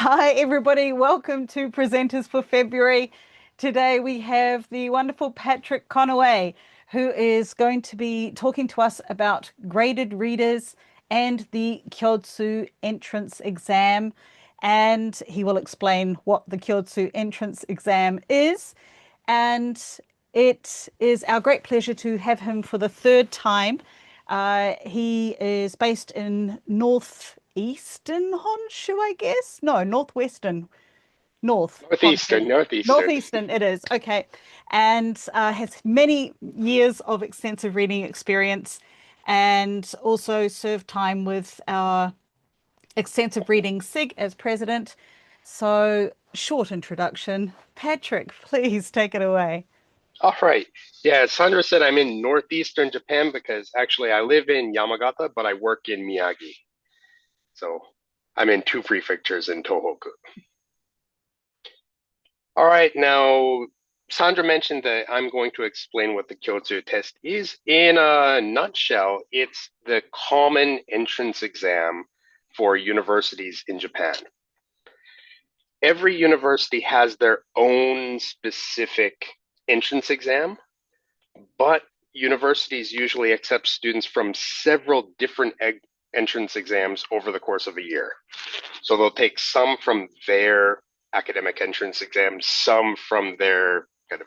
Hi, everybody. Welcome to Presenters for February. Today we have the wonderful Patrick Conaway, who is going to be talking to us about graded readers and the Kyotsu entrance exam. And he will explain what the Kyotsu entrance exam is. And it is our great pleasure to have him for the third time. He is based in northeastern Honshu, I guess. No, northwestern, north Honshu. Northeastern, Northeastern. Northeastern it is. Okay. And has many years of extensive reading experience and also served time with our extensive reading SIG as president. So, short introduction. Patrick, please take it away. All right. Yeah, Sandra said I'm in northeastern Japan because actually I live in Yamagata, but I work in Miyagi. So I'm in two prefectures in Tohoku. All right, now Sandra mentioned that I'm going to explain what the Kyotsu test is. In a nutshell, it's the common entrance exam for universities in Japan. Every university has their own specific entrance exam, but universities usually accept students from several different entrance exams over the course of a year. So they'll take some from their academic entrance exam, some from their kind of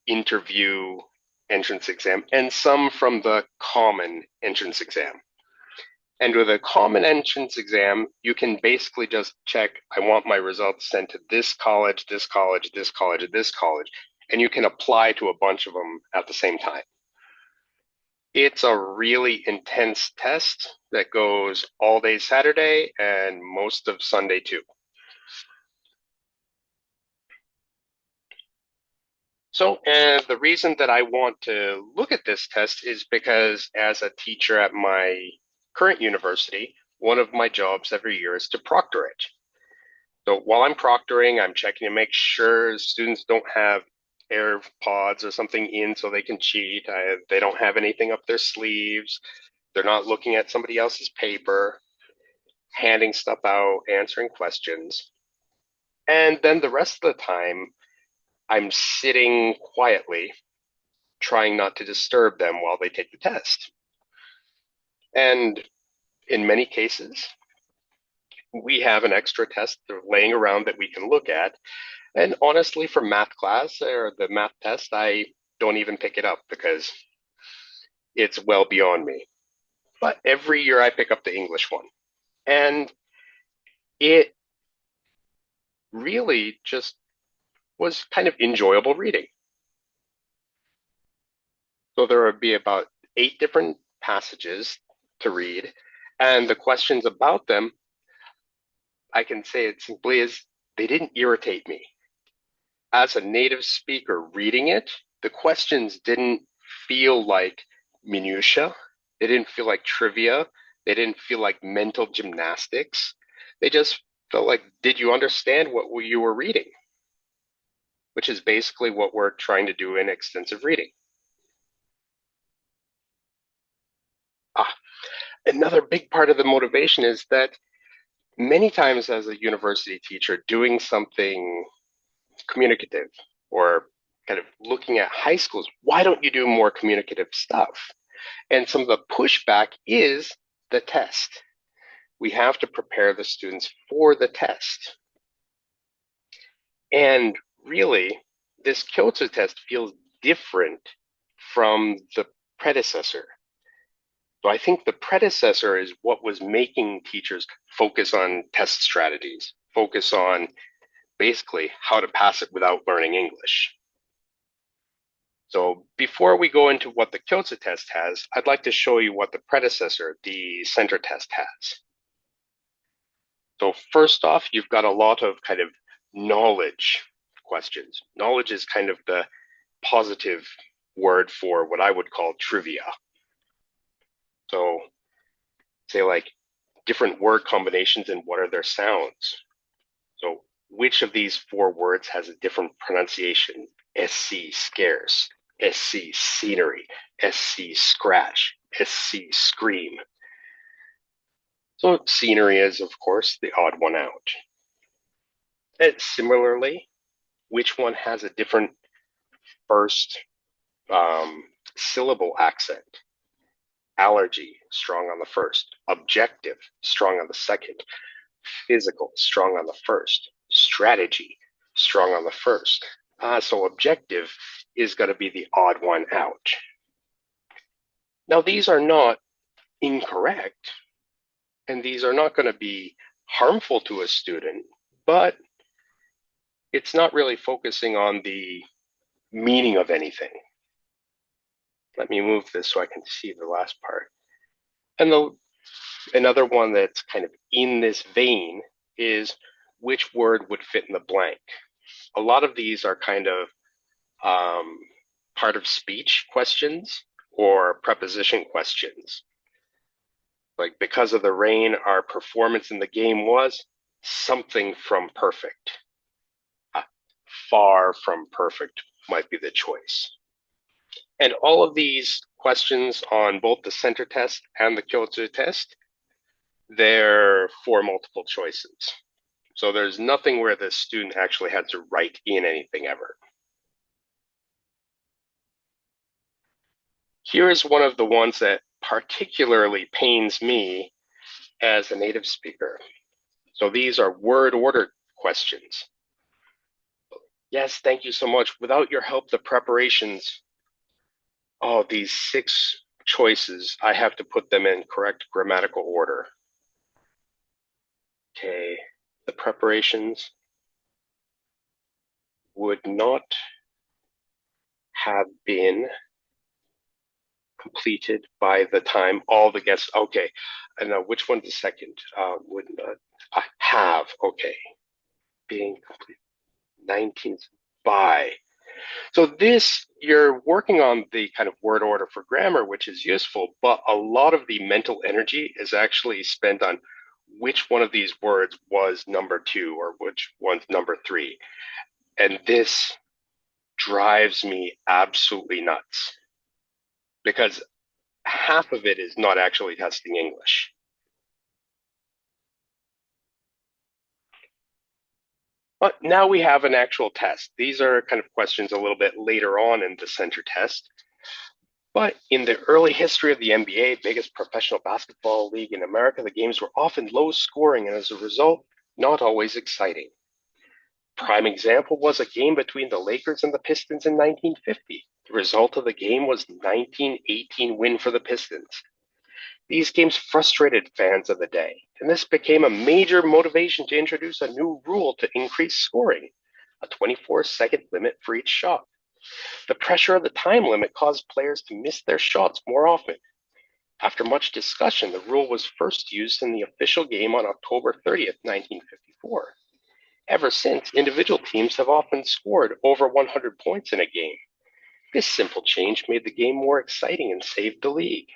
interview entrance exam, and some from the common entrance exam. And with a common entrance exam, you can basically just check, I want my results sent to this college, this college, this college, this college, and you can apply to a bunch of them at the same time. It's a really intense test that goes all day Saturday and most of Sunday too. So, and the reason that I want to look at this test is because as a teacher at my current university, one of my jobs every year is to proctor it. So while I'm proctoring, I'm checking to make sure students don't have AirPods or something in so they can cheat. They don't have anything up their sleeves. They're not looking at somebody else's paper, handing stuff out, answering questions. And then the rest of the time, I'm sitting quietly, trying not to disturb them while they take the test. And in many cases, we have an extra test laying around that we can look at. And honestly, for math class or the math test, I don't even pick it up because it's well beyond me. But every year I pick up the English one. And it really just was kind of enjoyable reading. So there would be about 8 different passages to read, and the questions about them, I can say it simply as they didn't irritate me. As a native speaker reading it, the questions didn't feel like minutia. They didn't feel like trivia. They didn't feel like mental gymnastics. They just felt like, did you understand what you were reading? Which is basically what we're trying to do in extensive reading. Ah, another big part of the motivation is that many times as a university teacher, doing something communicative or kind of looking at high schools, why don't you do more communicative stuff? And some of the pushback is the test. We have to prepare the students for the test. And really, this Kyoto test feels different from the predecessor. So I think the predecessor is what was making teachers focus on test strategies, focus on basically how to pass it without learning English. So before we go into what the Kyotsu test has, I'd like to show you what the predecessor, the center test, has. So first off, you've got a lot of kind of knowledge questions. Knowledge is kind of the positive word for what I would call trivia. So say like different word combinations and what are their sounds. So which of these 4 words has a different pronunciation? SC, scarce, SC, scenery, SC, scratch, SC, scream. So scenery is, of course, the odd one out. And similarly, which one has a different first syllable accent? Allergy, strong on the first. Objective, strong on the second. Physical, strong on the first. Strategy, strong on the first. So objective is going to be the odd one out. Now, these are not incorrect, and these are not going to be harmful to a student, but it's not really focusing on the meaning of anything. Let me move this so I can see the last part. And another one that's kind of in this vein is which word would fit in the blank. A lot of these are kind of part of speech questions or preposition questions. Like, because of the rain, our performance in the game was something from perfect. Far from perfect might be the choice. And all of these questions on both the center test and the Kyotsu test, they're for multiple choices. So there's nothing where the student actually had to write in anything ever. Here is one of the ones that particularly pains me as a native speaker. So these are word order questions. Yes, thank you so much. Without your help, the preparations, oh, these 6 choices, I have to put them in correct grammatical order. Okay, the preparations would not have been completed by the time all the guests, okay, and now which one's the second? Would not have, okay, being complete 19th by. So this, you're working on the kind of word order for grammar, which is useful, but a lot of the mental energy is actually spent on which one of these words was number 2 or which one's number 3. And this drives me absolutely nuts because half of it is not actually testing English. But now we have an actual test. These are kind of questions a little bit later on in the center test. But in the early history of the NBA, biggest professional basketball league in America, the games were often low scoring and as a result, not always exciting. Prime example was a game between the Lakers and the Pistons in 1950. The result of the game was 1918 win for the Pistons. These games frustrated fans of the day, and this became a major motivation to introduce a new rule to increase scoring, a 24-second limit for each shot. The pressure of the time limit caused players to miss their shots more often. After much discussion, the rule was first used in the official game on October 30th, 1954. Ever since, individual teams have often scored over 100 points in a game. This simple change made the game more exciting and saved the league.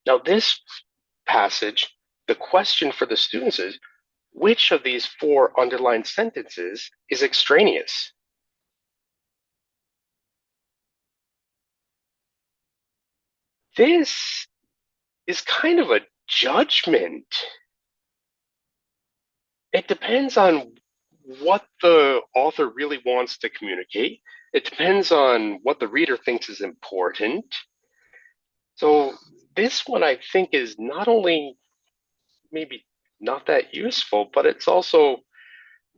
Now, this passage, the question for the students is, which of these 4 underlined sentences is extraneous? This is kind of a judgment. It depends on what the author really wants to communicate. It depends on what the reader thinks is important. So this one I think is not only maybe not that useful, but it's also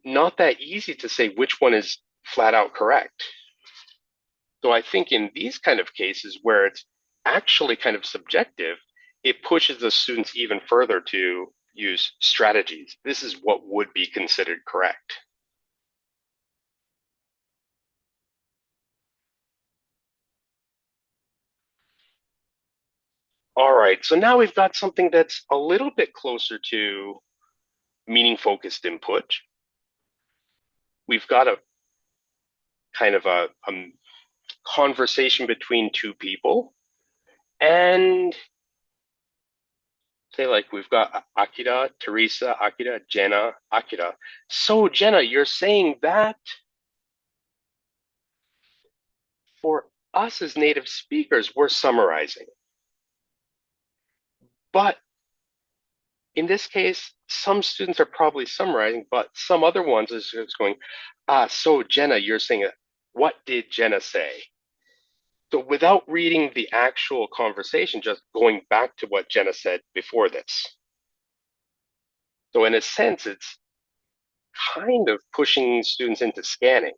not that easy to say which one is flat out correct. So I think in these kind of cases where it's actually kind of subjective, it pushes the students even further to use strategies. This is what would be considered correct. All right, so now we've got something that's a little bit closer to meaning focused input. We've got a kind of a conversation between 2 people, and say like we've got Akira, Teresa, Akira, Jenna, Akira. So Jenna, you're saying that for us as native speakers, we're summarizing. But In this case, some students are probably summarizing, but some other ones is just going, so Jenna, you're saying, what did Jenna say? So without reading the actual conversation, just going back to what Jenna said before this. So in a sense, it's kind of pushing students into scanning.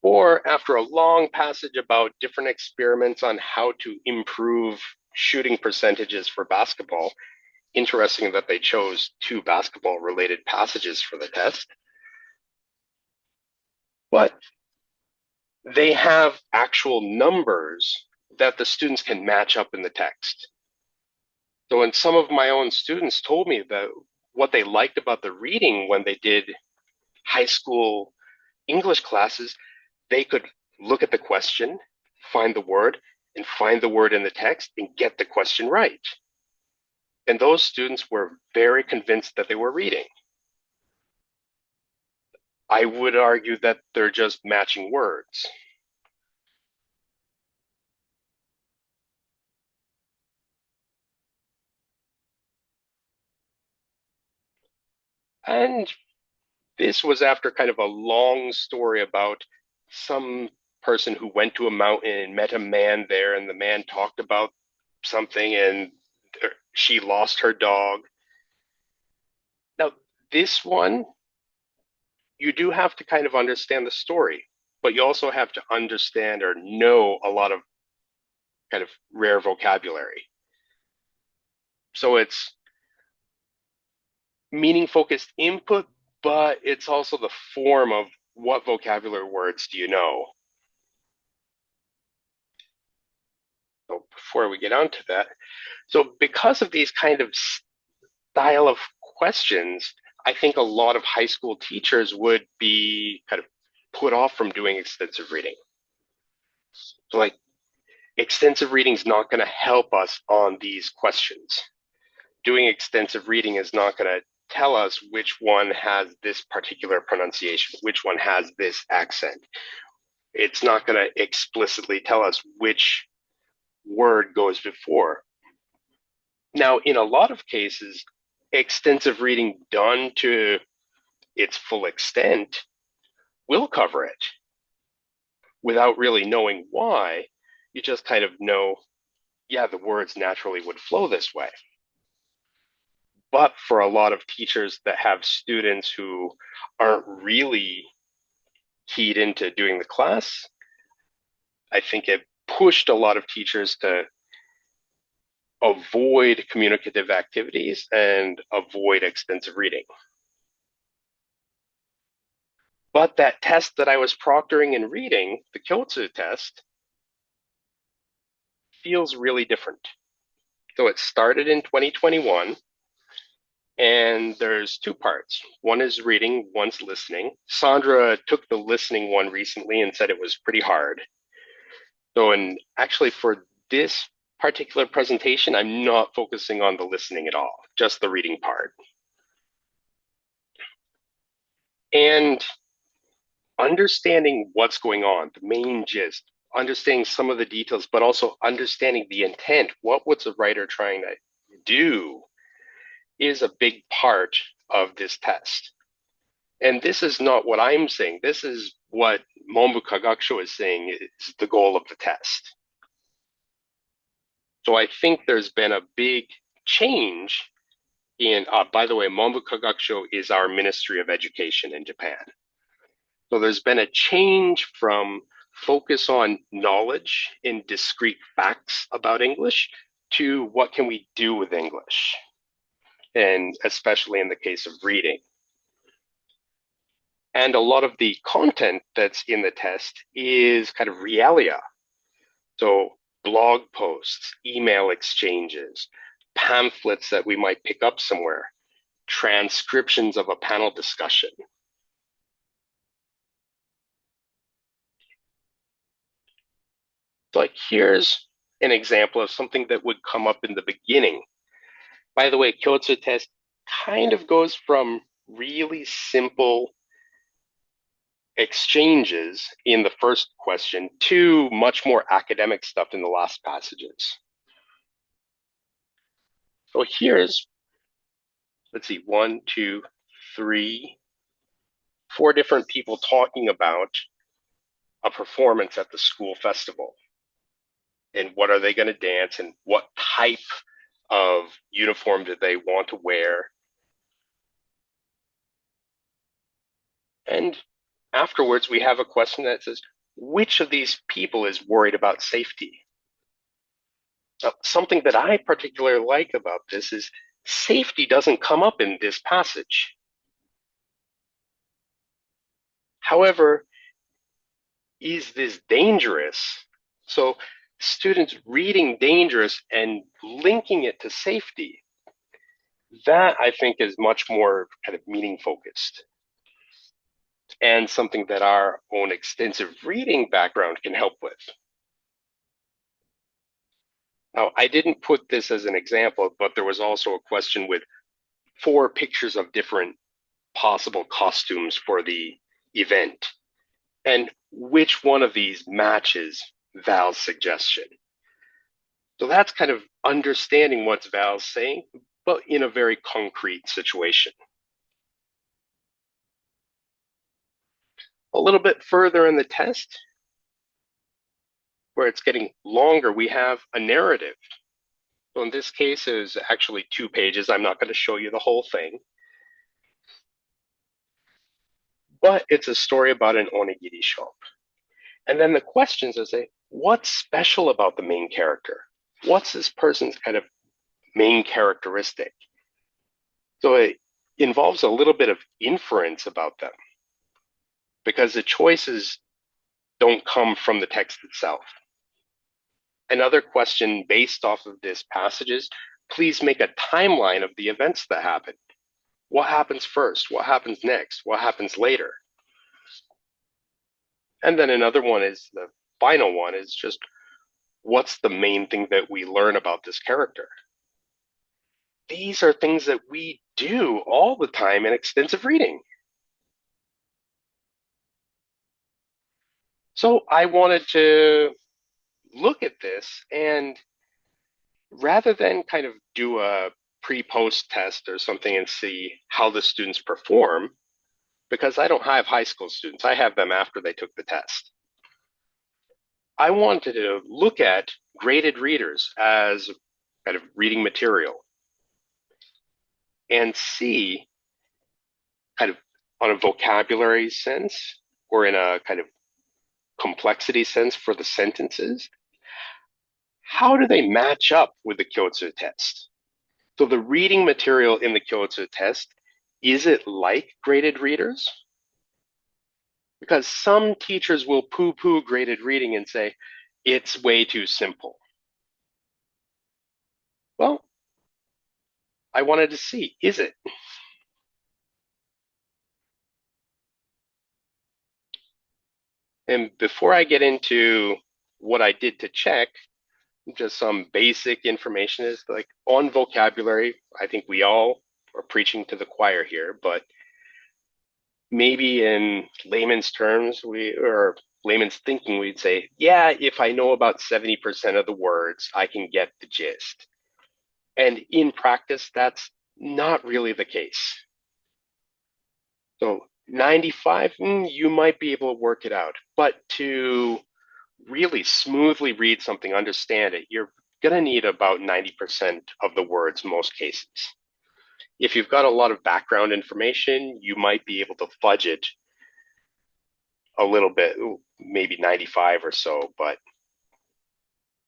Or after a long passage about different experiments on how to improve shooting percentages for basketball, interesting that they chose two basketball related passages for the test, but they have actual numbers that the students can match up in the text. So when some of my own students told me that what they liked about the reading when they did high school English classes, they could look at the question, find the word, and find the word in the text and get the question right. And those students were very convinced that they were reading. I would argue that they're just matching words. And this was after kind of a long story about some person who went to a mountain and met a man there, and the man talked about something, and she lost her dog. Now, this one, you do have to kind of understand the story, but you also have to understand or know a lot of kind of rare vocabulary. So it's meaning focused input, but it's also the form of what vocabulary words do you know. So before we get on to that, so because of these kind of style of questions, I think a lot of high school teachers would be kind of put off from doing extensive reading. So like extensive reading is not going to help us on these questions. Doing extensive reading is not going to tell us which one has this particular pronunciation, which one has this accent. It's not going to explicitly tell us which word goes before. Now, in a lot of cases, extensive reading done to its full extent will cover it without really knowing why. You just kind of know, yeah, the words naturally would flow this way. But for a lot of teachers that have students who aren't really keyed into doing the class, I think it pushed a lot of teachers to avoid communicative activities and avoid extensive reading. But that test that I was proctoring and reading, the Kyotsu test, feels really different. So it started in 2021, and there's two parts. One is reading, one's listening. Sandra took the listening one recently and said it was pretty hard. So, and actually for this particular presentation, I'm not focusing on the listening at all, just the reading part. And understanding what's going on, the main gist, understanding some of the details, but also understanding the intent, what was the writer trying to do, is a big part of this test. And this is not what I'm saying. This is what Monbu Kagakusho is saying is the goal of the test. So I think there's been a big change in, by the way, Monbu Kagakusho is our Ministry of Education in Japan. So there's been a change from focus on knowledge in discrete facts about English to what can we do with English, and especially in the case of reading. And a lot of the content that's in the test is kind of realia. So blog posts, email exchanges, pamphlets that we might pick up somewhere, transcriptions of a panel discussion. So like here's an example of something that would come up in the beginning. By the way, Kyotsu test kind of goes from really simple exchanges in the first question to much more academic stuff in the last passages. So here's, let's see, 1, 2, 3, 4 different people talking about a performance at the school festival. And what are they going to dance, and what type of uniform do they want to wear? And afterwards, we have a question that says, which of these people is worried about safety? Now, something that I particularly like about this is safety doesn't come up in this passage. However, is this dangerous? So students reading dangerous and linking it to safety, that I think is much more kind of meaning focused, and something that our own extensive reading background can help with. Now, I didn't put this as an example, but there was also a question with 4 pictures of different possible costumes for the event, and which one of these matches Val's suggestion. So that's kind of understanding what Val's saying, but in a very concrete situation. A little bit further in the test, where it's getting longer, we have a narrative. So in this case, it was actually 2 pages. I'm not going to show you the whole thing. But it's a story about an onigiri shop. And then the questions are say, what's special about the main character? What's this person's kind of main characteristic? So it involves a little bit of inference about them, because the choices don't come from the text itself. Another question based off of this passage is, please make a timeline of the events that happened. What happens first? What happens next? What happens later? And then another one is, the final one is just, what's the main thing that we learn about this character? These are things that we do all the time in extensive reading. So I wanted to look at this, and rather than kind of do a pre-post test or something and see how the students perform, because I don't have high school students, I have them after they took the test. I wanted to look at graded readers as kind of reading material and see, kind of on a vocabulary sense or in a kind of complexity sense for the sentences, how do they match up with the Kyotsu test? So the reading material in the Kyotsu test, is it like graded readers? Because some teachers will poo-poo graded reading and say, it's way too simple. Well, I wanted to see, is it? And before I get into what I did to check, just some basic information is like, on vocabulary, I think we all are preaching to the choir here, but maybe in layman's terms, or layman's thinking, we'd say, yeah, if I know about 70% of the words, I can get the gist. And in practice, that's not really the case. So 95, you might be able to work it out. But to really smoothly read something, understand it, you're going to need about 90% of the words in most cases. If you've got a lot of background information, you might be able to fudge it a little bit, maybe 95 or so. But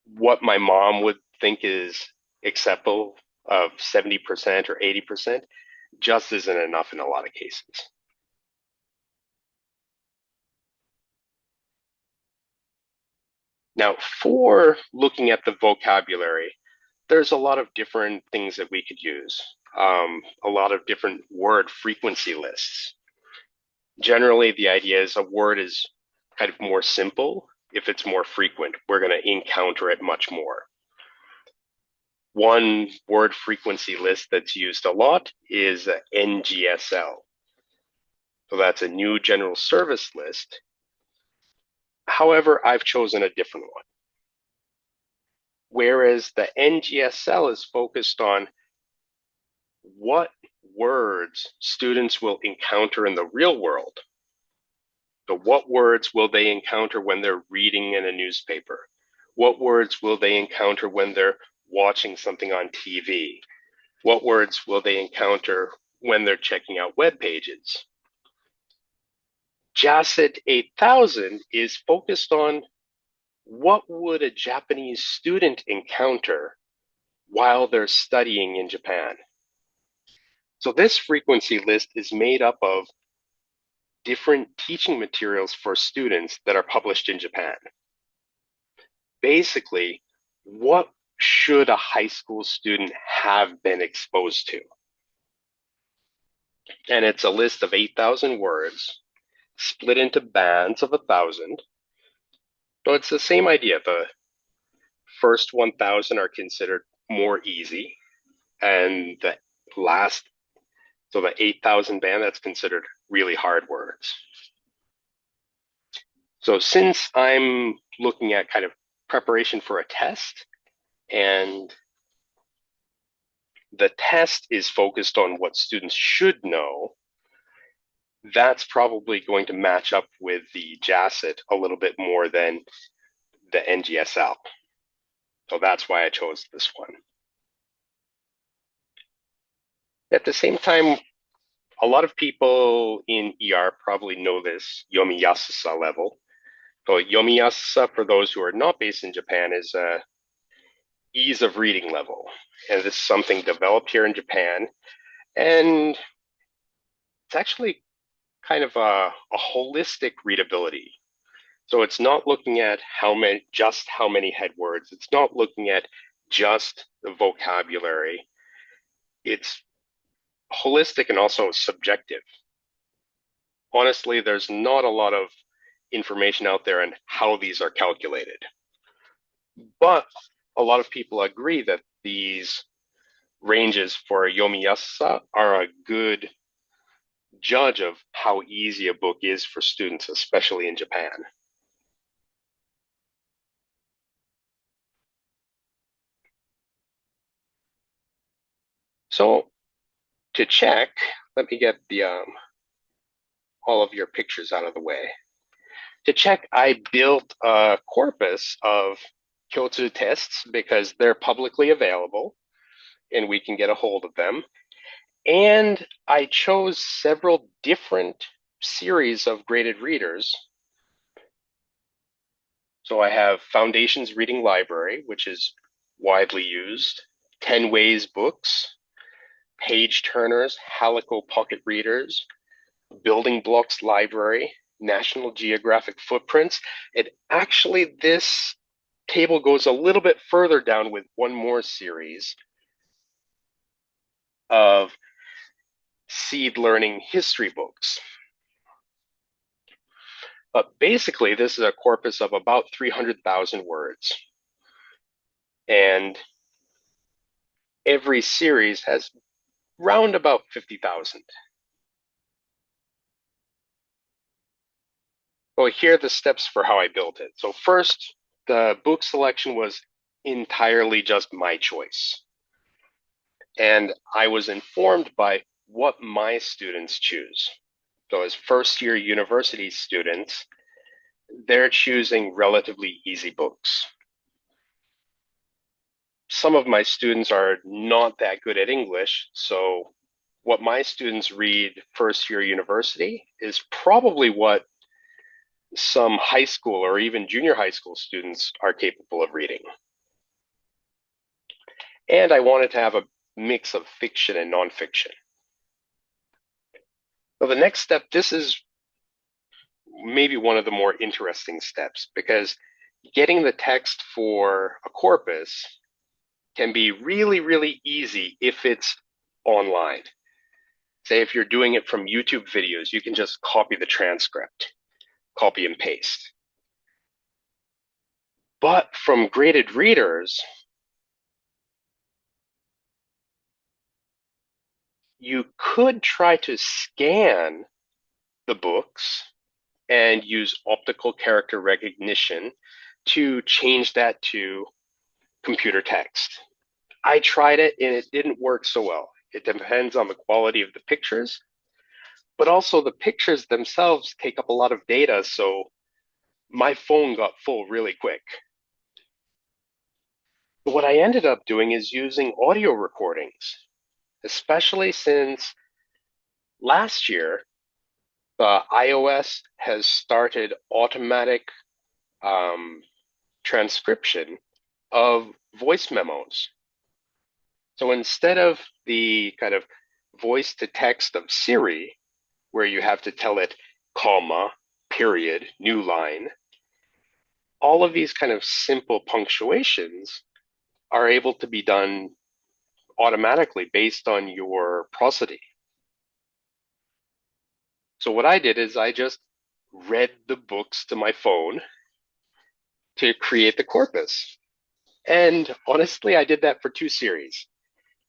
what my mom would think is acceptable of 70% or 80% just isn't enough in a lot of cases. Now, for looking at the vocabulary, there's a lot of different things that we could use. A lot of different word frequency lists. Generally, the idea is a word is kind of more simple if it's more frequent. We're going to encounter it much more. One word frequency list that's used a lot is NGSL. So that's a new general service list. However, I've chosen a different one. Whereas the NGSL is focused on what words students will encounter in the real world. So what words will they encounter when they're reading in a newspaper? What words will they encounter when they're watching something on TV? What words will they encounter when they're checking out web pages? JASIT 8000 is focused on what would a Japanese student encounter while they're studying in Japan. So this frequency list is made up of different teaching materials for students that are published in Japan. Basically, what should a high school student have been exposed to? And it's a list of 8,000 words split into bands of 1,000. So it's the same idea. The first 1,000 are considered more easy, and the last, so the 8,000 band, that's considered really hard words. So since I'm looking at kind of preparation for a test, and the test is focused on what students should know, that's probably going to match up with the JASIT a little bit more than the NGSL. So that's why I chose this one. At the same time, a lot of people in ER probably know this Yomiyasusa level. So Yomiyasusa, for those who are not based in Japan, is a ease of reading level. And this is something developed here in Japan. And it's actually kind of a holistic readability. So it's not looking at just how many head words. It's not looking at just the vocabulary. It's holistic and also subjective. Honestly, there's not a lot of information out there on how these are calculated. But a lot of people agree that these ranges for Yomiyasusa are a good judge of how easy a book is for students, especially in Japan. So to check, let me get the all of your pictures out of the way. To check, I built a corpus of Kyotsu tests because they're publicly available and we can get a hold of them. And I chose several different series of graded readers. So I have Foundations Reading Library, which is widely used, 10 Ways books, Page Turners, Halico Pocket Readers, Building Blocks Library, National Geographic Footprints. And actually, this table goes a little bit further down with one more series of seed learning history books. But basically, this is a corpus of about 300,000 words. And every series has round about 50,000. Well, here are the steps for how I built it. So first, the book selection was entirely just my choice. And I was informed by what my students choose. So as first-year university students, they're choosing relatively easy books. Some of my students are not that good at English, so what my students read first-year university is probably what some high school or even junior high school students are capable of reading. And I wanted to have a mix of fiction and nonfiction. So the next step, this is maybe one of the more interesting steps because getting the text for a corpus can be really, really easy if it's online. Say if you're doing it from YouTube videos, you can just copy the transcript, copy and paste. But from graded readers, you could try to scan the books and use optical character recognition to change that to computer text. I tried it and it didn't work so well. It depends on the quality of the pictures, but also the pictures themselves take up a lot of data, so my phone got full really quick. But what I ended up doing is using audio recordings, especially since last year the iOS has started automatic um, transcription of voice memos. So instead of the kind of voice to text of Siri, where you have to tell it comma, period, new line, all of these kind of simple punctuations are able to be done automatically based on your prosody. So what I did is I just read the books to my phone to create the corpus. And honestly, I did that for two series.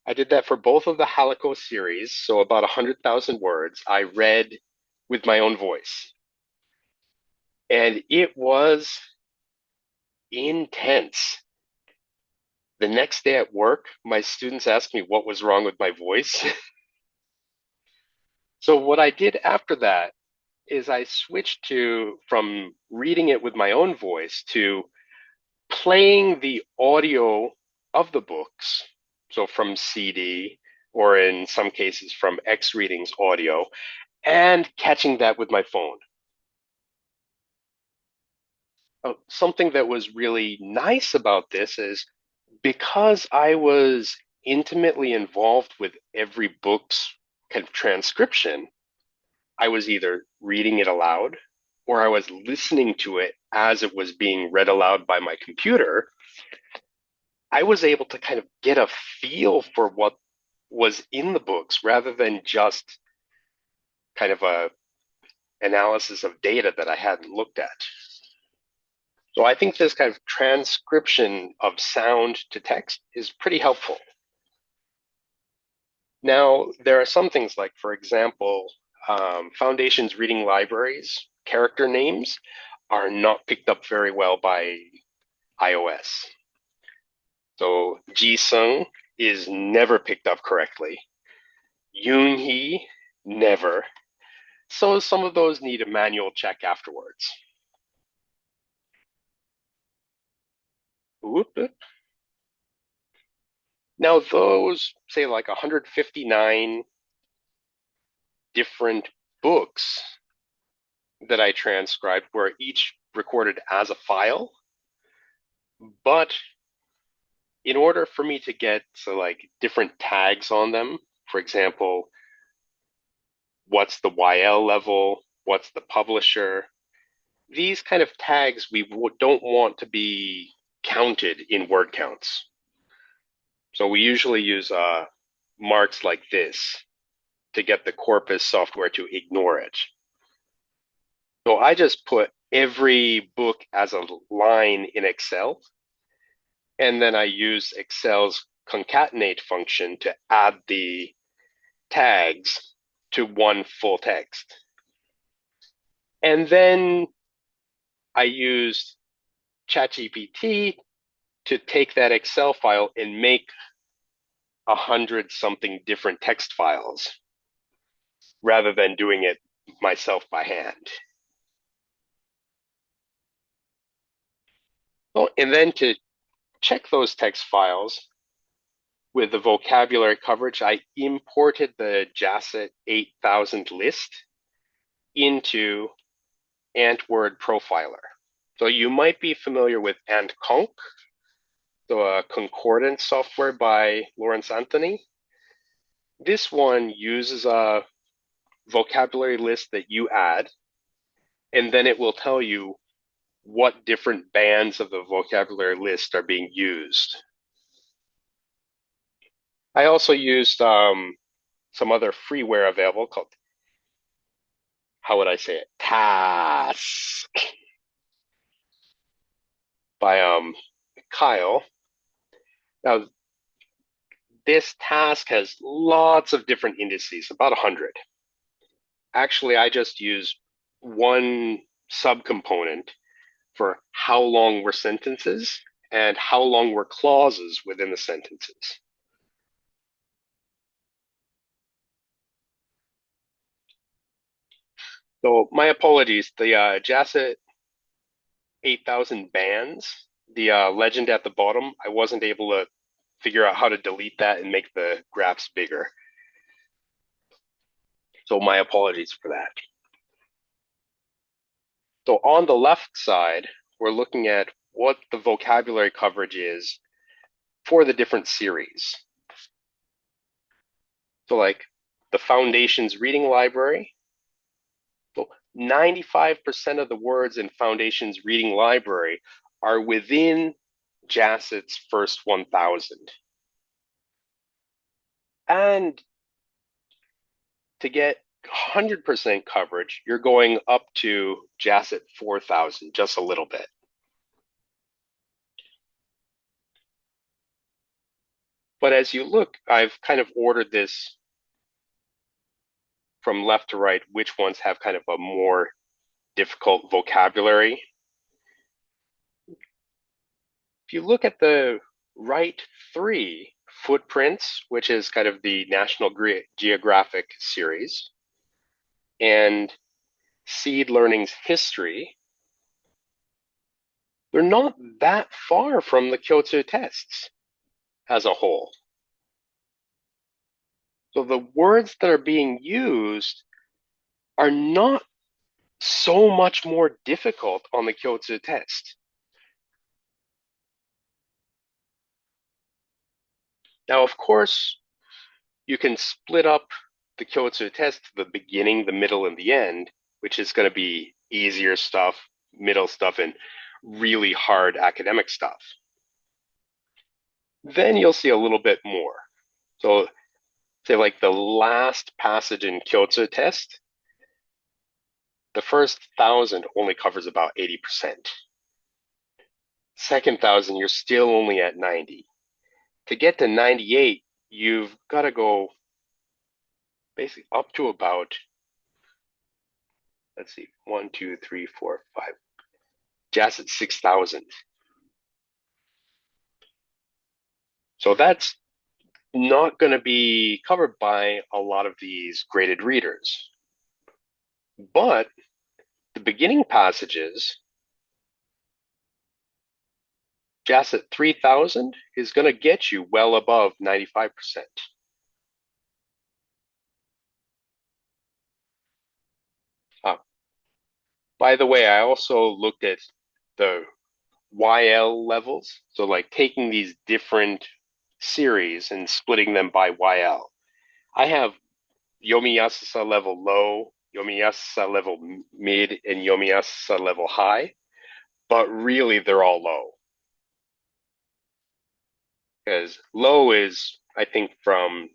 I did that for both of the Halico series, so about 100,000 words. I read with my own voice. And it was intense. The next day at work, my students asked me what was wrong with my voice. So what I did after that is I switched to from reading it with my own voice to playing the audio of the books. So from CD or in some cases from X Readings audio and catching that with my phone. Something that was really nice about this is because I was intimately involved with every book's kind of transcription, I was either reading it aloud or I was listening to it as it was being read aloud by my computer. I was able to kind of get a feel for what was in the books rather than just kind of a analysis of data that I hadn't looked at. So I think this kind of transcription of sound to text is pretty helpful. Now, there are some things like, for example, Foundation's reading libraries, character names are not picked up very well by iOS. So Jisung is never picked up correctly. Yoonhee, never. So some of those need a manual check afterwards. Oop. Now those, say like 159 different books that I transcribed were each recorded as a file, but in order for me to get like different tags on them, for example, what's the YL level, what's the publisher, these kind of tags we don't want to be counted in word counts. So we usually use marks like this to get the corpus software to ignore it. So I just put every book as a line in Excel, and then I use Excel's concatenate function to add the tags to one full text. And then I used ChatGPT to take that Excel file and make 100 something different text files rather than doing it myself by hand. Oh, and then to check those text files with the vocabulary coverage, I imported the Jacet 8000 list into AntWord Profiler. So you might be familiar with AntConc, so a concordance software by Lawrence Anthony. This one uses a vocabulary list that you add, and then it will tell you what different bands of the vocabulary list are being used. I also used some other freeware available called, how would I say it? Task by Kyle. Now, this task has lots of different indices, about 100. Actually, I just use one subcomponent for how long were sentences and how long were clauses within the sentences. So my apologies, the Jacet 8000 bands, the legend at the bottom, I wasn't able to figure out how to delete that and make the graphs bigger. So my apologies for that. So on the left side, we're looking at what the vocabulary coverage is for the different series. So like the Foundations Reading Library, so 95% of the words in Foundations Reading Library are within Jacet's first 1000. And to get 100% coverage, you're going up to Jacet 4000, just a little bit. But as you look, I've kind of ordered this from left to right, which ones have kind of a more difficult vocabulary. If you look at the right three, Footprints, which is kind of the National Geographic series, and Seed Learning's History, they're not that far from the Kyotsutest tests as a whole. So the words that are being used are not so much more difficult on the Kyotsu test. Now, of course, you can split up the Kyotsu test to the beginning, the middle, and the end, which is going to be easier stuff, middle stuff, and really hard academic stuff. Then you'll see a little bit more. So, say like the last passage in Kyotsu test, the first 1000 only covers about 80%. Second 1000, you're still only at 90. To get to 98, you've got to go basically up to about, let's see, 1, 2, 3, 4, 5, just at 6,000. So that's not going to be covered by a lot of these graded readers. But the beginning passages, just at 3,000, is going to get you well above 95%. By the way, I also looked at the YL levels. So like taking these different series and splitting them by YL. I have Yomiyasusa level low, Yomiyasusa level mid, and Yomiyasusa level high, but really they're all low. Because low is, I think, from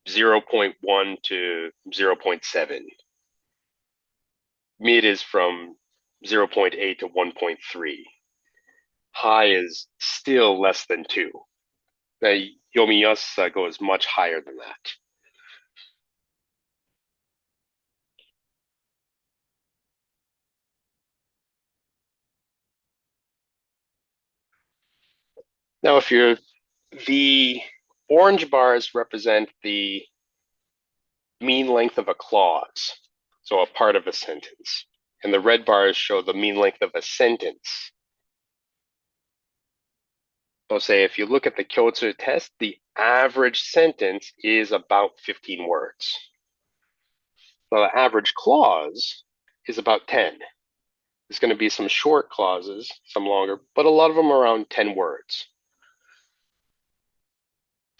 0.1 to 0.7. Mid is from 0.8 to 1.3. High is still less than 2. Now, Yomiyasusa goes much higher than that. Now, if you're the orange bars represent the mean length of a clause, so a part of a sentence, and the red bars show the mean length of a sentence. So say if you look at the Kyotsu test, the average sentence is about 15 words. So the average clause is about 10. There's going to be some short clauses, some longer, but a lot of them are around 10 words.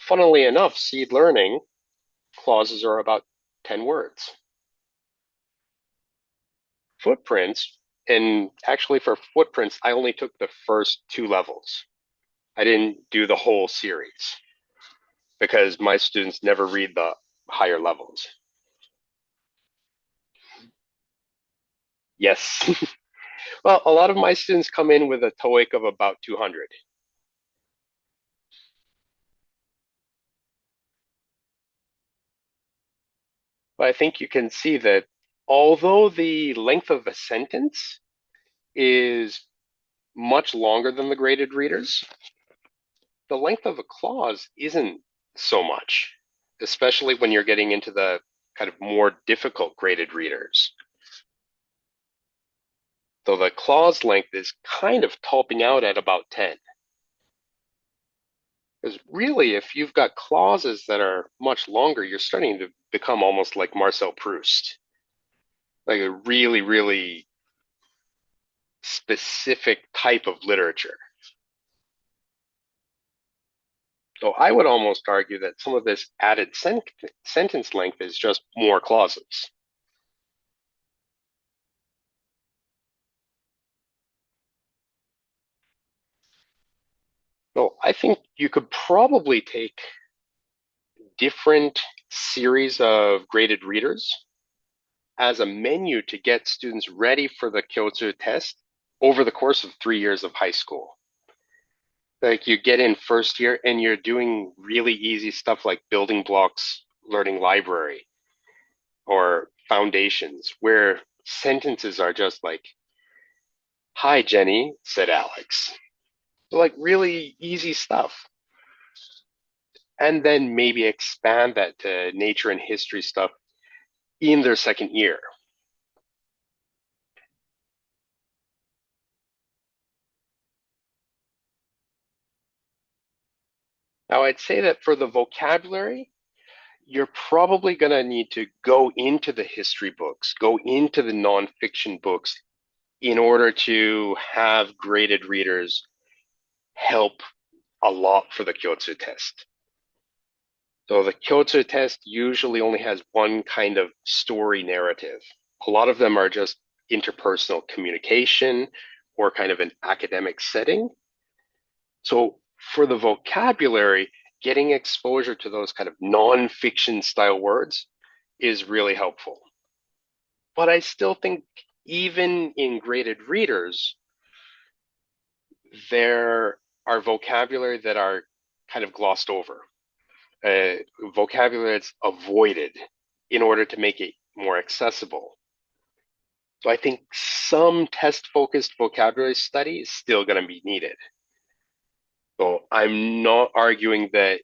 Funnily enough, seed learning clauses are about 10 words. Footprints, and actually for footprints, I only took the first 2 levels. I didn't do the whole series because my students never read the higher levels. Yes. Well, a lot of my students come in with a TOEIC of about 200. But I think you can see that although the length of a sentence is much longer than the graded readers, the length of a clause isn't so much, especially when you're getting into the kind of more difficult graded readers. So the clause length is kind of topping out at about 10. Because really, if you've got clauses that are much longer, you're starting to become almost like Marcel Proust, like a really, really specific type of literature. So I would almost argue that some of this added sentence length is just more clauses. So I think you could probably take different series of graded readers as a menu to get students ready for the Kyotsu test over the course of 3 years of high school. Like you get in first year and you're doing really easy stuff like building blocks, learning library, or foundations, where sentences are just like, "Hi, Jenny," said Alex. So like really easy stuff. And then maybe expand that to nature and history stuff in their second year. Now, I'd say that for the vocabulary, you're probably going to need to go into the history books, go into the nonfiction books in order to have graded readers help a lot for the Kyotsu test. So the Kyotsu test usually only has one kind of story narrative. A lot of them are just interpersonal communication or kind of an academic setting. So for the vocabulary, getting exposure to those kind of non-fiction style words is really helpful. But I still think even in graded readers, there are vocabulary that are kind of glossed over, vocabulary that's avoided in order to make it more accessible. So I think some test-focused vocabulary study is still going to be needed. So I'm not arguing that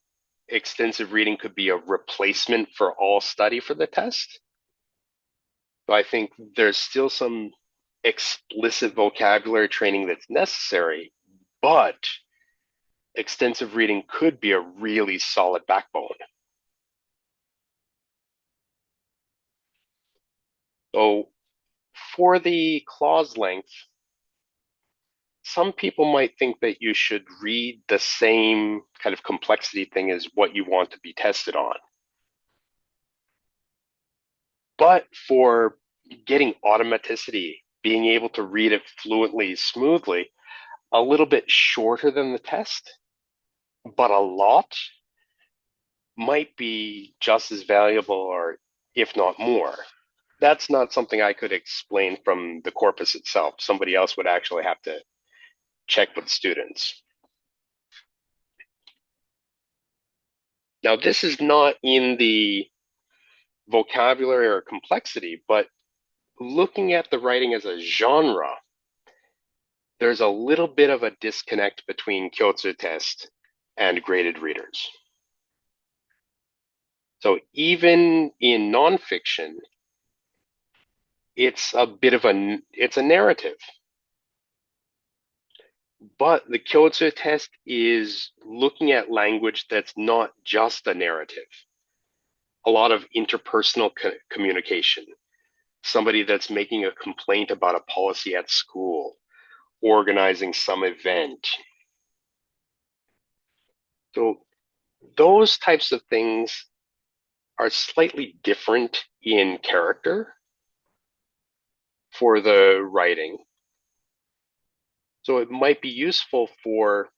extensive reading could be a replacement for all study for the test. So I think there's still some explicit vocabulary training that's necessary, but extensive reading could be a really solid backbone. So for the clause length, some people might think that you should read the same kind of complexity thing as what you want to be tested on. But for getting automaticity, being able to read it fluently, smoothly, a little bit shorter than the test, but a lot might be just as valuable or if not more. That's not something I could explain from the corpus itself. Somebody else would actually have to check with students. Now, this is not in the vocabulary or complexity, but looking at the writing as a genre, there's a little bit of a disconnect between Kyotsu test and graded readers. So even in nonfiction, it's a bit of it's a narrative. But the Kyotsu test is looking at language that's not just a narrative. A lot of interpersonal communication. Somebody that's making a complaint about a policy at school, organizing some event. So those types of things are slightly different in character for the writing. So it might be useful for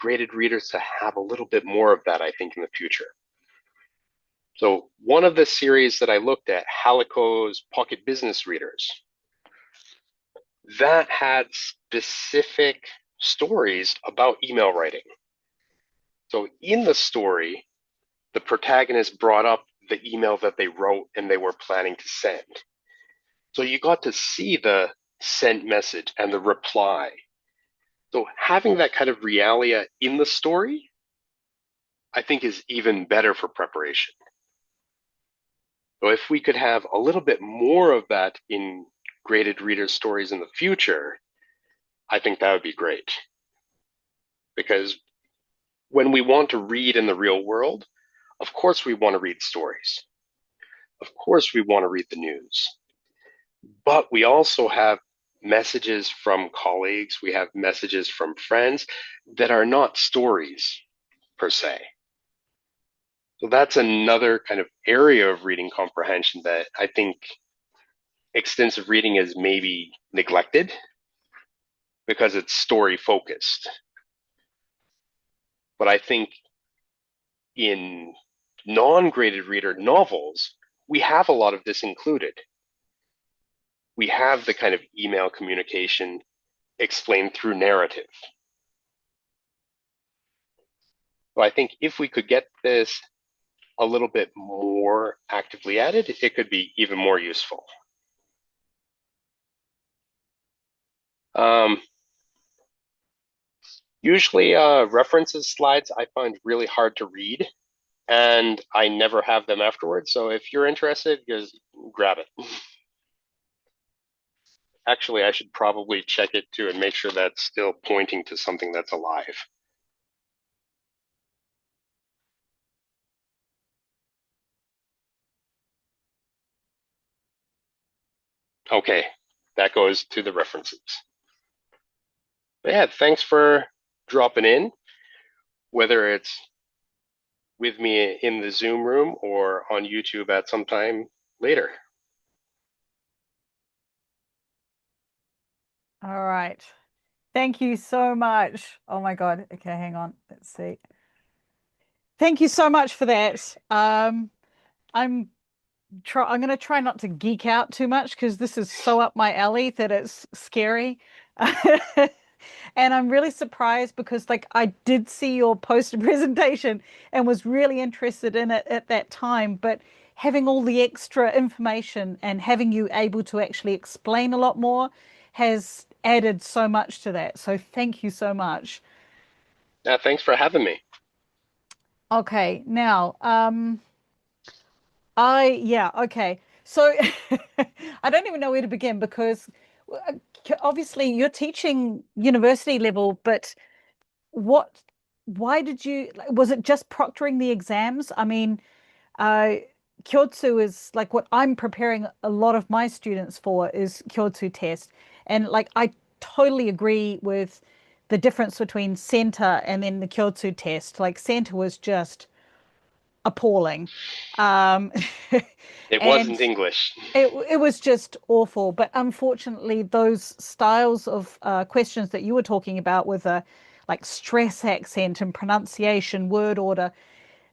graded readers to have a little bit more of that, I think, in the future. So one of the series that I looked at, Halico's Pocket Business Readers, that had specific stories about email writing. So in the story, the protagonist brought up the email that they wrote and they were planning to send. So you got to see the sent message and the reply. So having that kind of realia in the story, I think is even better for preparation. So if we could have a little bit more of that in graded reader stories in the future, I think that would be great. Because when we want to read in the real world, of course we want to read stories. Of course we want to read the news. But we also have messages from colleagues, we have messages from friends that are not stories per se. So that's another kind of area of reading comprehension that I think extensive reading is maybe neglected because it's story focused. But I think in non-graded reader novels, we have a lot of this included. We have the kind of email communication explained through narrative. So I think if we could get this a little bit more actively added, it could be even more useful. Usually references slides I find really hard to read, and I never have them afterwards. So if you're interested, just grab it. Actually, I should probably check it too and make sure that's still pointing to something that's alive. Okay, that goes to the references. But yeah, thanks for dropping in, whether it's with me in the Zoom room or on YouTube at some time later. All right. Thank you so much. Oh my God. Okay, hang on. Let's see. Thank you so much for that. I'm I'm gonna try not to geek out too much because this is so up my alley that it's scary. And I'm really surprised because like I did see your poster presentation and was really interested in it at that time, but having all the extra information and having you able to actually explain a lot more has added so much to that. So thank you so much. Yeah, thanks for having me. Okay, now yeah, okay. So I don't even know where to begin because uh, obviously you're teaching university level, but what, why did you, like, was it just proctoring the exams? I mean, uh, Kyotsu is like what I'm preparing a lot of my students for is Kyotsu test. And like, I totally agree with the difference between center and then the Kyotsu test. Like, center was just appalling. Um, It and wasn't English. it was just awful. But unfortunately, those styles of questions that you were talking about with a like stress accent and pronunciation, word order,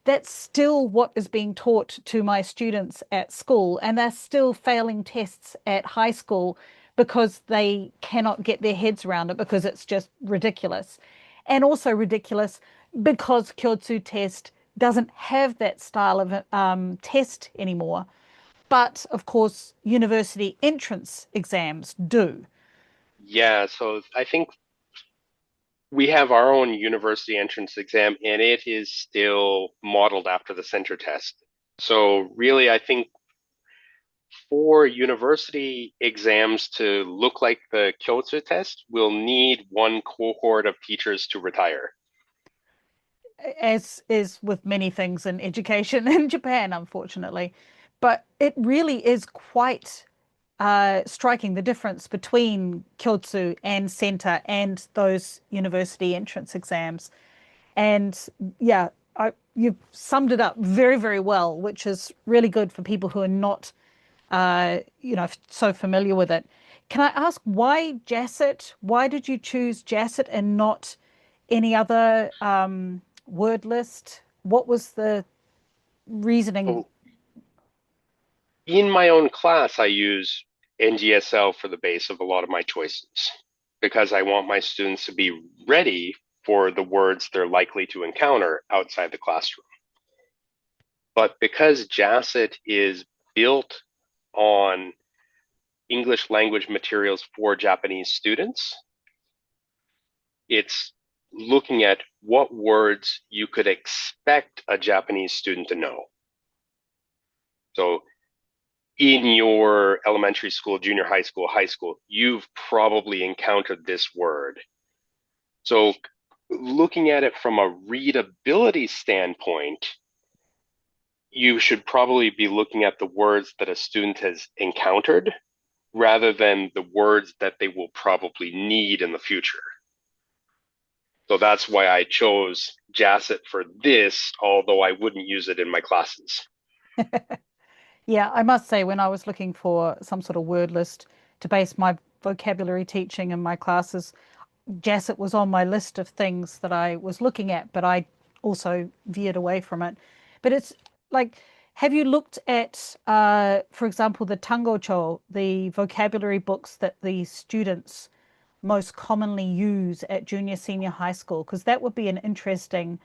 that's still what is being taught to my students at school, and they're still failing tests at high school because they cannot get their heads around it because it's just ridiculous. And also ridiculous because Kyoto test doesn't have that style of test anymore. But of course, university entrance exams do. Yeah, so I think we have our own university entrance exam, and it is still modeled after the center test. So really, I think for university exams to look like the Kyoto test, we'll need one cohort of teachers to retire. As is with many things in education in Japan, unfortunately. But it really is quite striking the difference between Kyotsu and Center and those university entrance exams. And yeah, you've summed it up very, very well, which is really good for people who are not, so familiar with it. Can I ask why Jacet? Why did you choose Jacet and not any other word list? What was the reasoning? So in my own class, I use NGSL for the base of a lot of my choices because I want my students to be ready for the words they're likely to encounter outside the classroom. But because JASIT is built on English language materials for Japanese students, it's looking at what words you could expect a Japanese student to know. So in your elementary school, junior high school, you've probably encountered this word. So looking at it from a readability standpoint, you should probably be looking at the words that a student has encountered rather than the words that they will probably need in the future. So that's why I chose JASIT for this, although I wouldn't use it in my classes. Yeah, I must say, when I was looking for some sort of word list to base my vocabulary teaching in my classes, Jacet was on my list of things that I was looking at, but I also veered away from it. But it's like, have you looked at, for example, the Tangocho, the vocabulary books that the students most commonly use at junior, senior high school? Because that would be an interesting,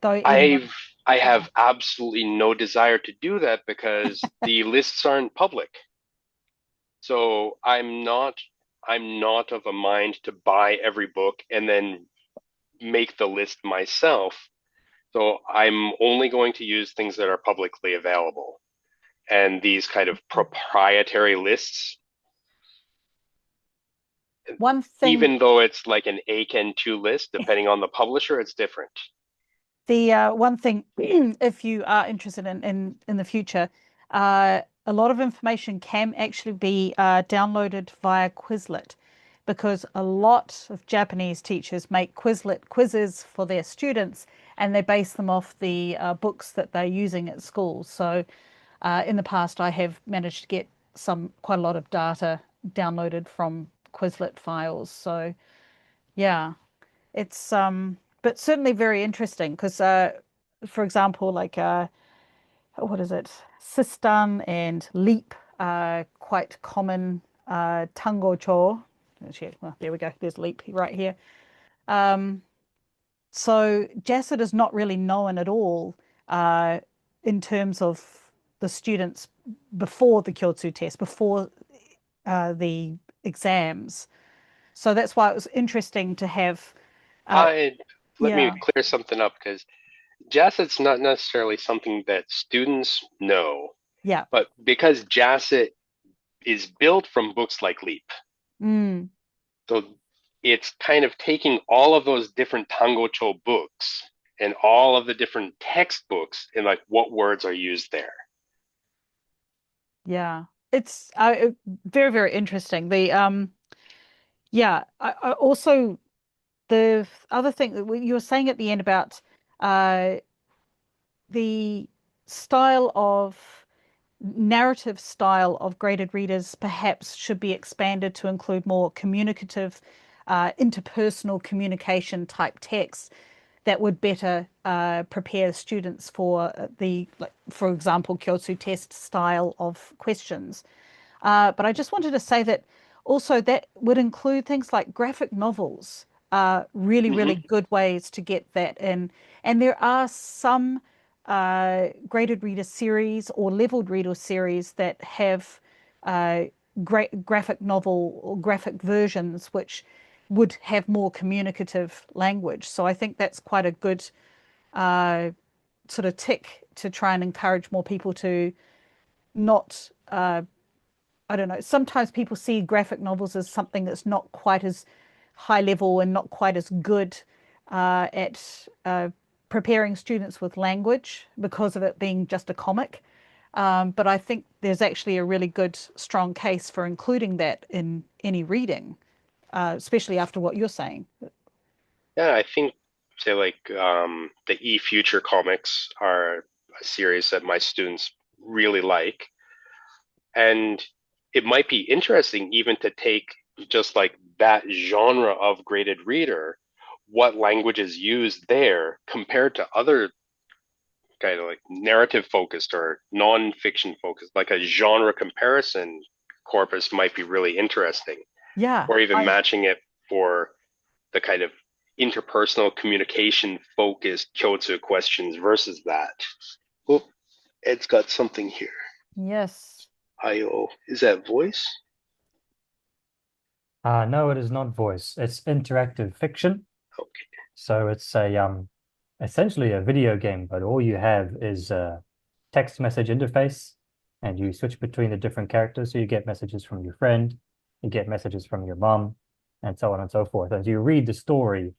though anyone, I've I yeah. have absolutely no desire to do that because the lists aren't public. So I'm not of a mind to buy every book and then make the list myself. So I'm only going to use things that are publicly available. And these kind of proprietary lists, One thing, even though it's like an ACAN 2 list, depending on the publisher, it's different. the one thing, if you are interested in the future, a lot of information can actually be downloaded via Quizlet, because a lot of Japanese teachers make Quizlet quizzes for their students, and they base them off the books that they're using at school. So, in the past, I have managed to get quite a lot of data downloaded from Quizlet files. So, yeah. It's but certainly very interesting because for example, like what is it? Sistan and leap quite common tango cho. Actually, well, there we go. There's leap right here. Um, so Jacet is not really known at all uh, in terms of the students before the Kyotsu test, before the exams. So that's why it was interesting to have, uh, I Let me yeah, clear something up because JASIT's not necessarily something that students know, yeah. but because JASIT is built from books like Leap, Mm, so it's kind of taking all of those different Tangocho books and all of the different textbooks and like what words are used there. yeah. It's very, very interesting. The yeah, I also the other thing that you were saying at the end about uh the style of narrative style of graded readers perhaps should be expanded to include more communicative, interpersonal communication type texts that would better prepare students for like, for example, Kyotsu test style of questions. But I just wanted to say that also that would include things like graphic novels, really, really Hmm. good ways to get that in. And there are some graded reader series or leveled reader series that have uh, graphic novel or graphic versions which would have more communicative language. So I think that's quite a good uh, sort of tick to try and encourage more people to not I don't know. Sometimes people see graphic novels as something that's not quite as high level and not quite as good at preparing students with language because of it being just a comic. But I think there's actually a really good, strong case for including that in any reading, especially after what you're saying. Yeah, I think say like the E Future comics are a series that my students really like. And it might be interesting even to take just like that genre of graded reader, what language is used there compared to other kind of like narrative focused or non-fiction focused, like a genre comparison corpus might be really interesting, Yeah, or even I matching it for the kind of interpersonal communication focused Kyotsu questions versus that. Oh, Ed's got something here. Yes. IO, is that voice? No, it is not voice. It's interactive fiction. Okay. So it's a essentially a video game, but all you have is a text message interface, and you switch between the different characters. So you get messages from your friend, you get messages from your mom, and so on and so forth. And you read the story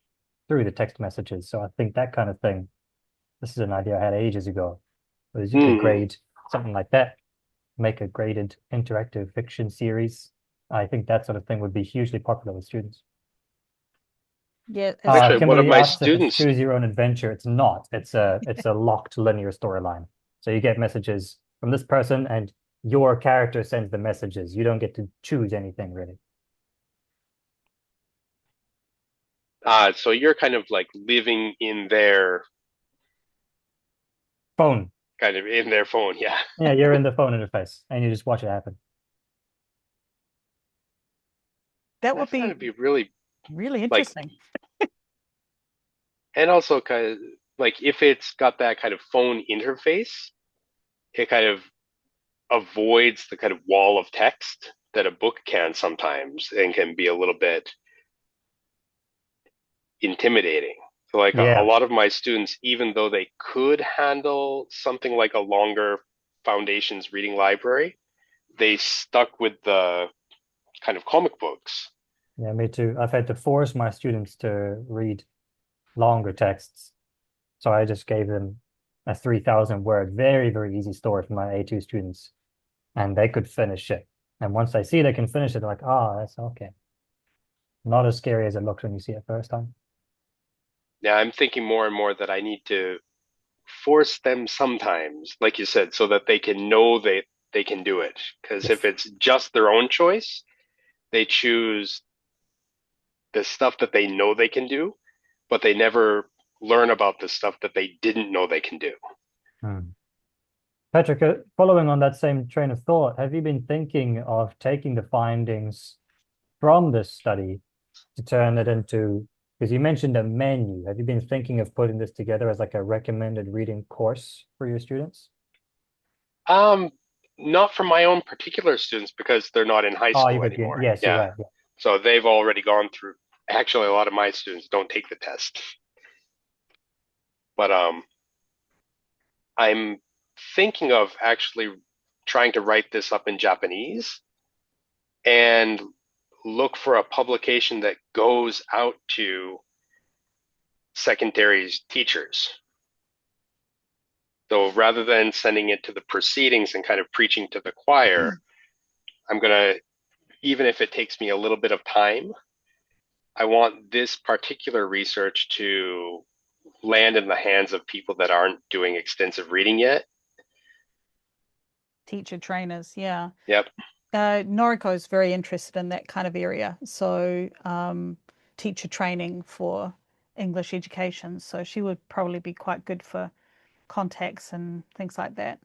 through the text messages. So I think that kind of thing, this is an idea I had ages ago, was you could Hmm. grade something like that, make a graded interactive fiction series. I think that sort of thing would be hugely popular with students. Yeah, Actually, one of Kimberly my asks if it's students, choose your own adventure. It's not. It's a locked linear storyline. So you get messages from this person, and your character sends the messages. You don't get to choose anything really. so you're kind of like living in their Phone. kind of in their phone, yeah. Yeah, you're in the phone interface, and you just watch it happen. that would That's gotta be be really really like, interesting. and also kind of like if it's got that kind of phone interface, it kind of avoids the kind of wall of text that a book can sometimes and can be a little bit intimidating. So like a Yeah, lot of my students, even though they could handle something like a longer foundations reading library, they stuck with the kind of comic books. yeah, me too. I've had to force my students to read longer texts. So I just gave them a 3,000 word, very, very easy story for my A2 students, and they could finish it. And once they see they can finish it, they're like, oh, that's okay. Not as scary as it looks when you see it first time. Now I'm thinking more and more that I need to force them sometimes, like you said, so that they can know they can do it. Because if Yes. it's just their own choice, they choose the stuff that they know they can do, but they never learn about the stuff that they didn't know they can do. Hmm. Patrick, following on that same train of thought, have you been thinking of taking the findings from this study to turn it into, because you mentioned a menu, have you been thinking of putting this together as like a recommended reading course for your students? Um, Not for my own particular students because they're not in high Oh, you school could, anymore. yes, you're Yeah. right. Yeah. So they've already gone through. Actually, a lot of my students don't take the test, but I'm thinking of actually trying to write this up in Japanese and look for a publication that goes out to secondary teachers. So rather than sending it to the proceedings and kind of preaching to the choir, I'm going to, even if it takes me a little bit of time, I want this particular research to land in the hands of people that aren't doing extensive reading yet. Teacher trainers, yeah. Yep. Noriko is very interested in that kind of area. So, teacher training for English education. So she would probably be quite good for contacts and things like that.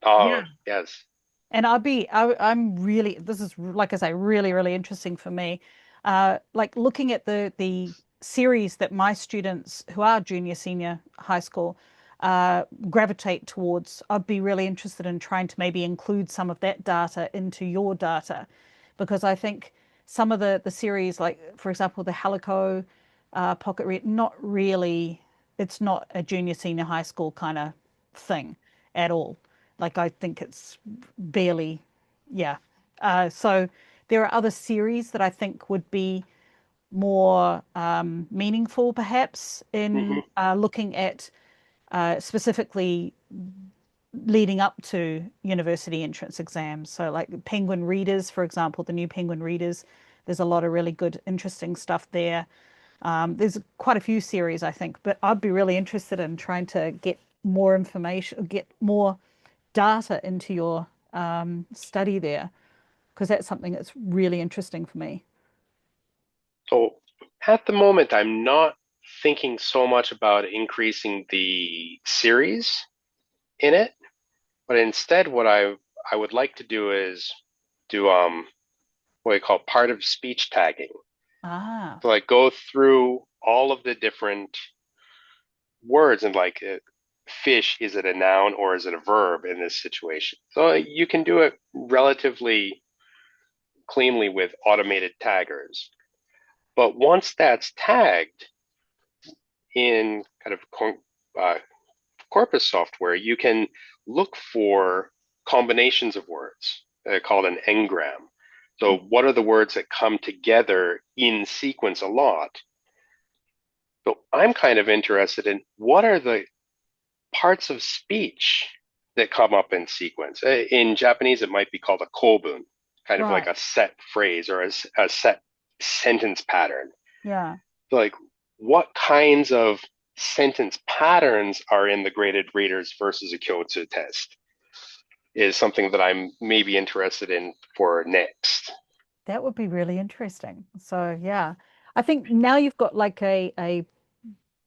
Oh, Yeah. yes. And I'm really, this is like I say, really, really interesting for me. Like looking at the series that my students who are junior, senior high school gravitate towards, I'd be really interested in trying to maybe include some of that data into your data, because I think some of the series, like for example, the Helico Pocket Read, not really, it's not a junior, senior high school kind of thing at all. Like I think it's barely, yeah. So there are other series that I think would be more meaningful, perhaps, in Hmm. looking at specifically leading up to university entrance exams. So, like Penguin Readers, for example, the new Penguin Readers, there's a lot of really good, interesting stuff there. There's quite a few series, I think, but I'd be really interested in trying to get more information, get more data into your study there, because that's something that's really interesting for me. So at the moment, I'm not thinking so much about increasing the series in it, but instead what I would like to do is do what we call part of speech tagging. Ah, So like go through all of the different words and like fish, is it a noun or is it a verb in this situation? So you can do it relatively cleanly with automated taggers. But once that's tagged in kind of uh, corpus software, you can look for combinations of words called an engram. So what are the words that come together in sequence a lot? So I'm kind of interested in what are the parts of speech that come up in sequence. In Japanese, it might be called a kobun, kind of like right. a set phrase or a set sentence pattern. Yeah. So like, what kinds of sentence patterns are in the graded readers versus a Kyotsu test is something that I'm maybe interested in for next. That would be really interesting. So yeah, I think now you've got like a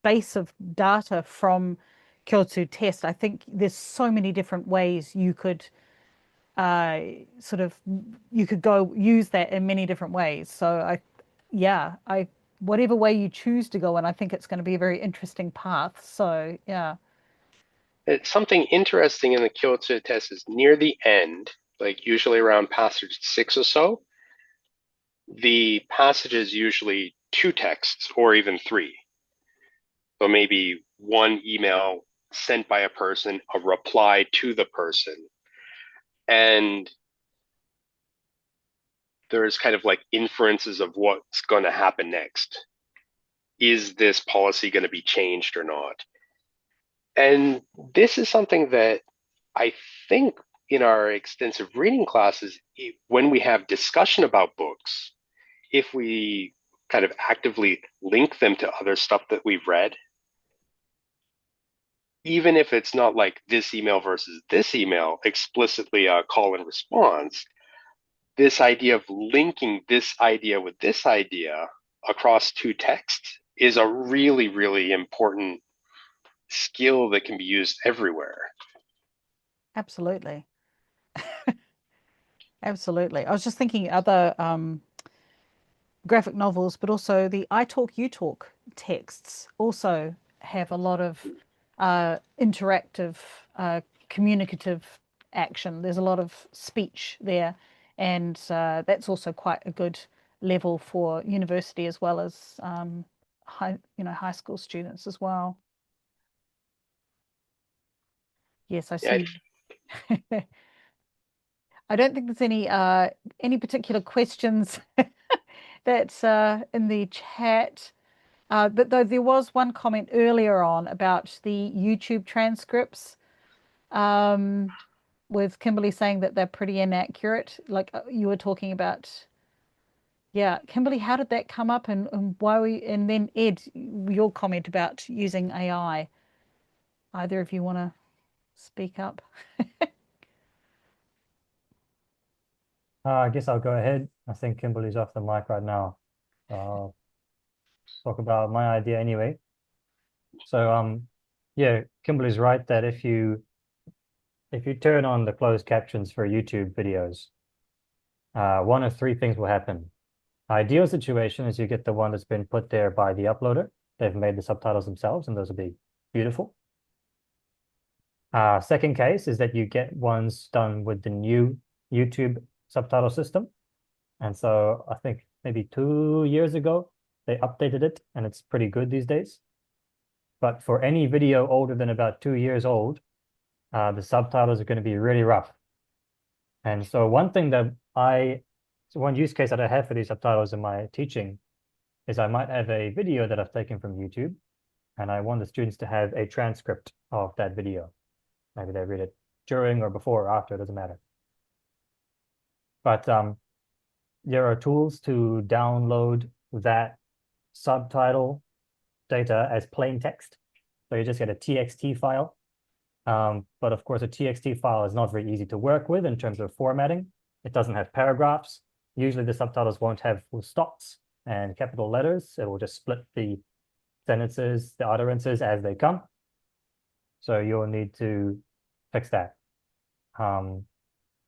base of data from Kyoto Test. I think there's so many different ways you could uh sort of you could go use that in many different ways. So yeah, I whatever way you choose to go in, I think it's going to be a very interesting path. So yeah. It's something interesting in the Kyoto test is near the end, like usually around passage 6 or so, the passage is usually two texts or even three. So maybe one email sent by a person, a reply to the person, and there's kind of like inferences of what's going to happen next. Is this policy going to be changed or not? And this is something that I think in our extensive reading classes, when we have discussion about books, if we kind of actively link them to other stuff that we've read, even if it's not like this email versus this email, explicitly a call and response, this idea of linking this idea with this idea across two texts is a really, really important skill that can be used everywhere. Absolutely. Absolutely. I was just thinking other graphic novels, but also the I Talk, You Talk texts also have a lot of interactive, communicative action. There's a lot of speech there, and that's also quite a good level for university as well as high school students as well. Yes, I Yeah, see. I don't think there's any particular questions that's in the chat. But though there was one comment earlier on about the YouTube transcripts, um, with Kimberly saying that they're pretty inaccurate. Like you were talking about, yeah, Kimberly, how did that come up and why we, and then Ed, your comment about using AI. Either of you want to speak up? I guess I'll go ahead. I think Kimberly's off the mic right now. I'll talk about my idea anyway. So yeah, Kimberly's right that if you turn on the closed captions for YouTube videos, one of three things will happen. Ideal situation is you get the one that's been put there by the uploader. They've made the subtitles themselves, and those will be beautiful. Second case is that you get ones done with the new YouTube subtitle system. And so I think maybe 2 years ago, they updated it, and it's pretty good these days. But for any video older than about 2 years old, the subtitles are going to be really rough. And so one use case that I have for these subtitles in my teaching is I might have a video that I've taken from YouTube, and I want the students to have a transcript of that video. Maybe they read it during or before or after, it doesn't matter. But there are tools to download that subtitle data as plain text. So you just get a TXT file. But of course, a TXT file is not very easy to work with in terms of formatting. It doesn't have paragraphs. Usually the subtitles won't have full stops and capital letters. It will just split the sentences, the utterances as they come. So you'll need to fix that.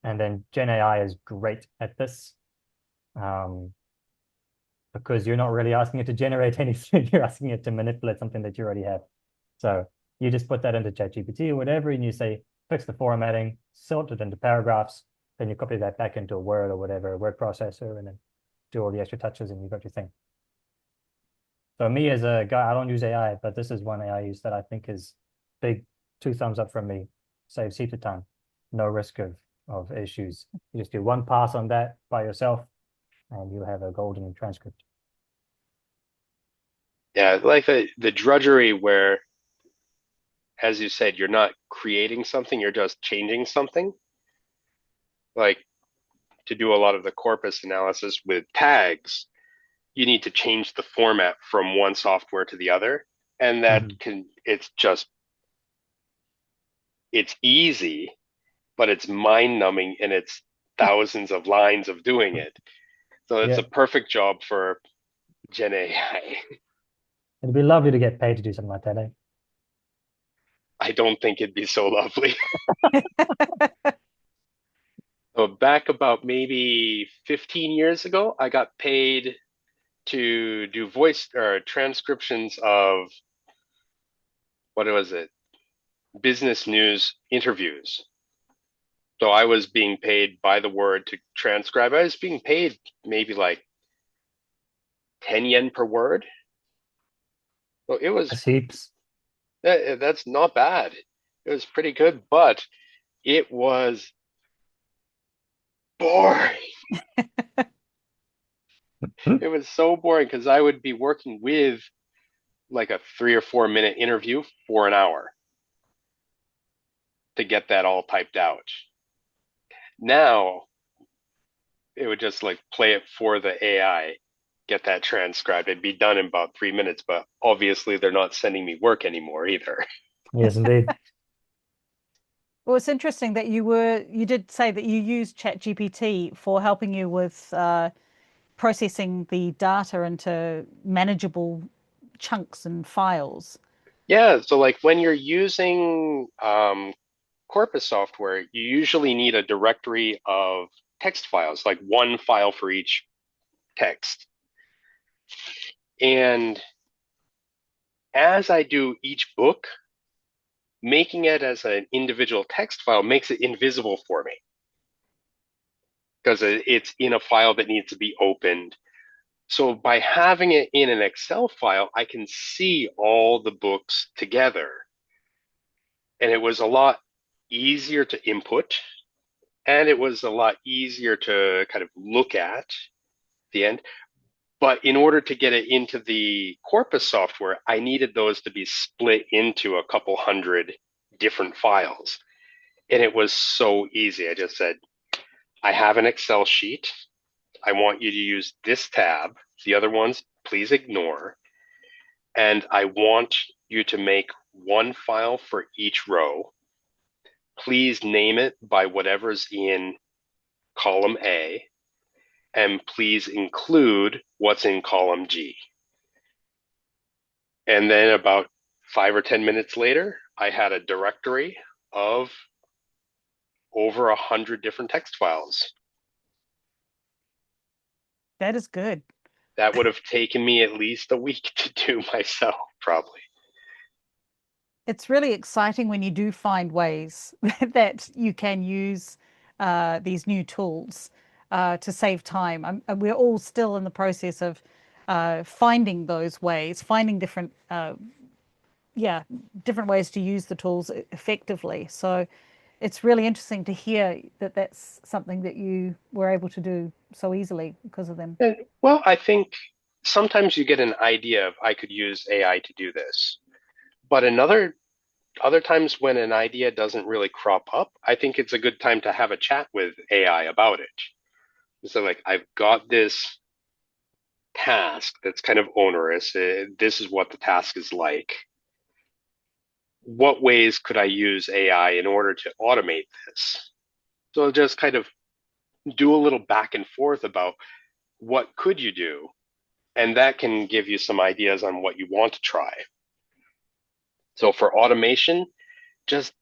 And then Gen AI is great at this. Um, because you're not really asking it to generate anything. You're asking it to manipulate something that you already have. So you just put that into ChatGPT or whatever, and you say, fix the formatting, sort it into paragraphs, then you copy that back into a Word or whatever, a word processor, and then do all the extra touches, and you've got your thing. So me as a guy, I don't use AI, but this is one AI use that I think is big. Two thumbs up from me. Saves heaps of time. No risk of issues. You just do one pass on that by yourself, and you have a golden transcript. Yeah, like the drudgery where, as you said, you're not creating something, you're just changing something. Like to do a lot of the corpus analysis with tags, you need to change the format from one software to the other. And that Mhm. it's just, it's easy, but it's mind numbing and it's thousands of lines of doing it. So it's a Yeah, perfect job for Gen AI. it'd be lovely to get paid to do something like that, eh? I don't think it'd be so lovely. So back about maybe 15 years ago, I got paid to do voice or transcriptions of what was it? Business news interviews. So I was being paid by the word to transcribe. I was being paid maybe like 10 yen per word. So it was That's heaps. that's not bad. It was pretty good, but it was boring. It was so boring because I would be working with like a 3 or 4 minute interview for an hour to get that all typed out. Now it would just like play it for the AI, get that transcribed. It'd be done in about 3 minutes, but obviously they're not sending me work anymore either. Yes, indeed. Well, it's interesting that you did say that you used ChatGPT for helping you with processing the data into manageable chunks and files. Yeah, so like when you're using corpus software, you usually need a directory of text files, like one file for each text. And as I do each book, making it as an individual text file makes it invisible for me because it's in a file that needs to be opened. So by having it in an Excel file, I can see all the books together. And it was a lot easier to input, and it was a lot easier to kind of look at the end. But in order to get it into the corpus software, I needed those to be split into a couple hundred different files. And it was so easy. I just said, I have an Excel sheet. I want you to use this tab. The other ones, please ignore. And I want you to make one file for each row. Please name it by whatever's in column A, and please include what's in column G. And then about 5 or 10 minutes later, I had a directory of over 100 different text files. That is good. That would have taken me at least a week to do myself, probably. It's really exciting when you do find ways that you can use these new tools to save time. We're all still in the process of finding those ways, finding different, yeah, different ways to use the tools effectively. So it's really interesting to hear that that's something that you were able to do so easily because of them. And, well, I think sometimes you get an idea of I could use AI to do this, but other times when an idea doesn't really crop up, I think it's a good time to have a chat with AI about it. So like I've got this task that's kind of onerous. This is what the task is like. What ways could I use AI in order to automate this? So just kind of do a little back and forth about what could you do, and that can give you some ideas on what you want to try. So for automation, just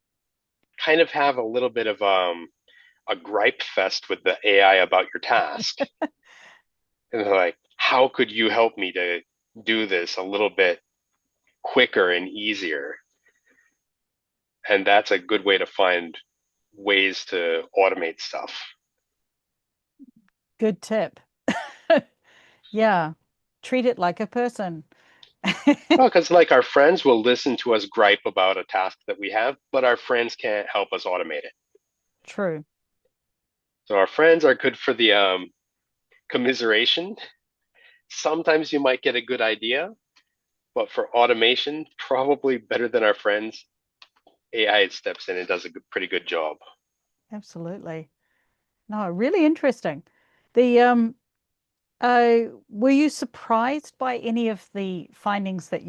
kind of have a little bit of a gripe fest with the AI about your task. And they're like, how could you help me to do this a little bit quicker and easier? And that's a good way to find ways to automate stuff. Good tip. Yeah. Treat it like a person. Well, because like our friends will listen to us gripe about a task that we have, but our friends can't help us automate it. True. So our friends are good for the commiseration. Sometimes you might get a good idea, but for automation, probably better than our friends. AI steps in and does a pretty good job. Absolutely. No, really interesting. The were you surprised by any of the findings that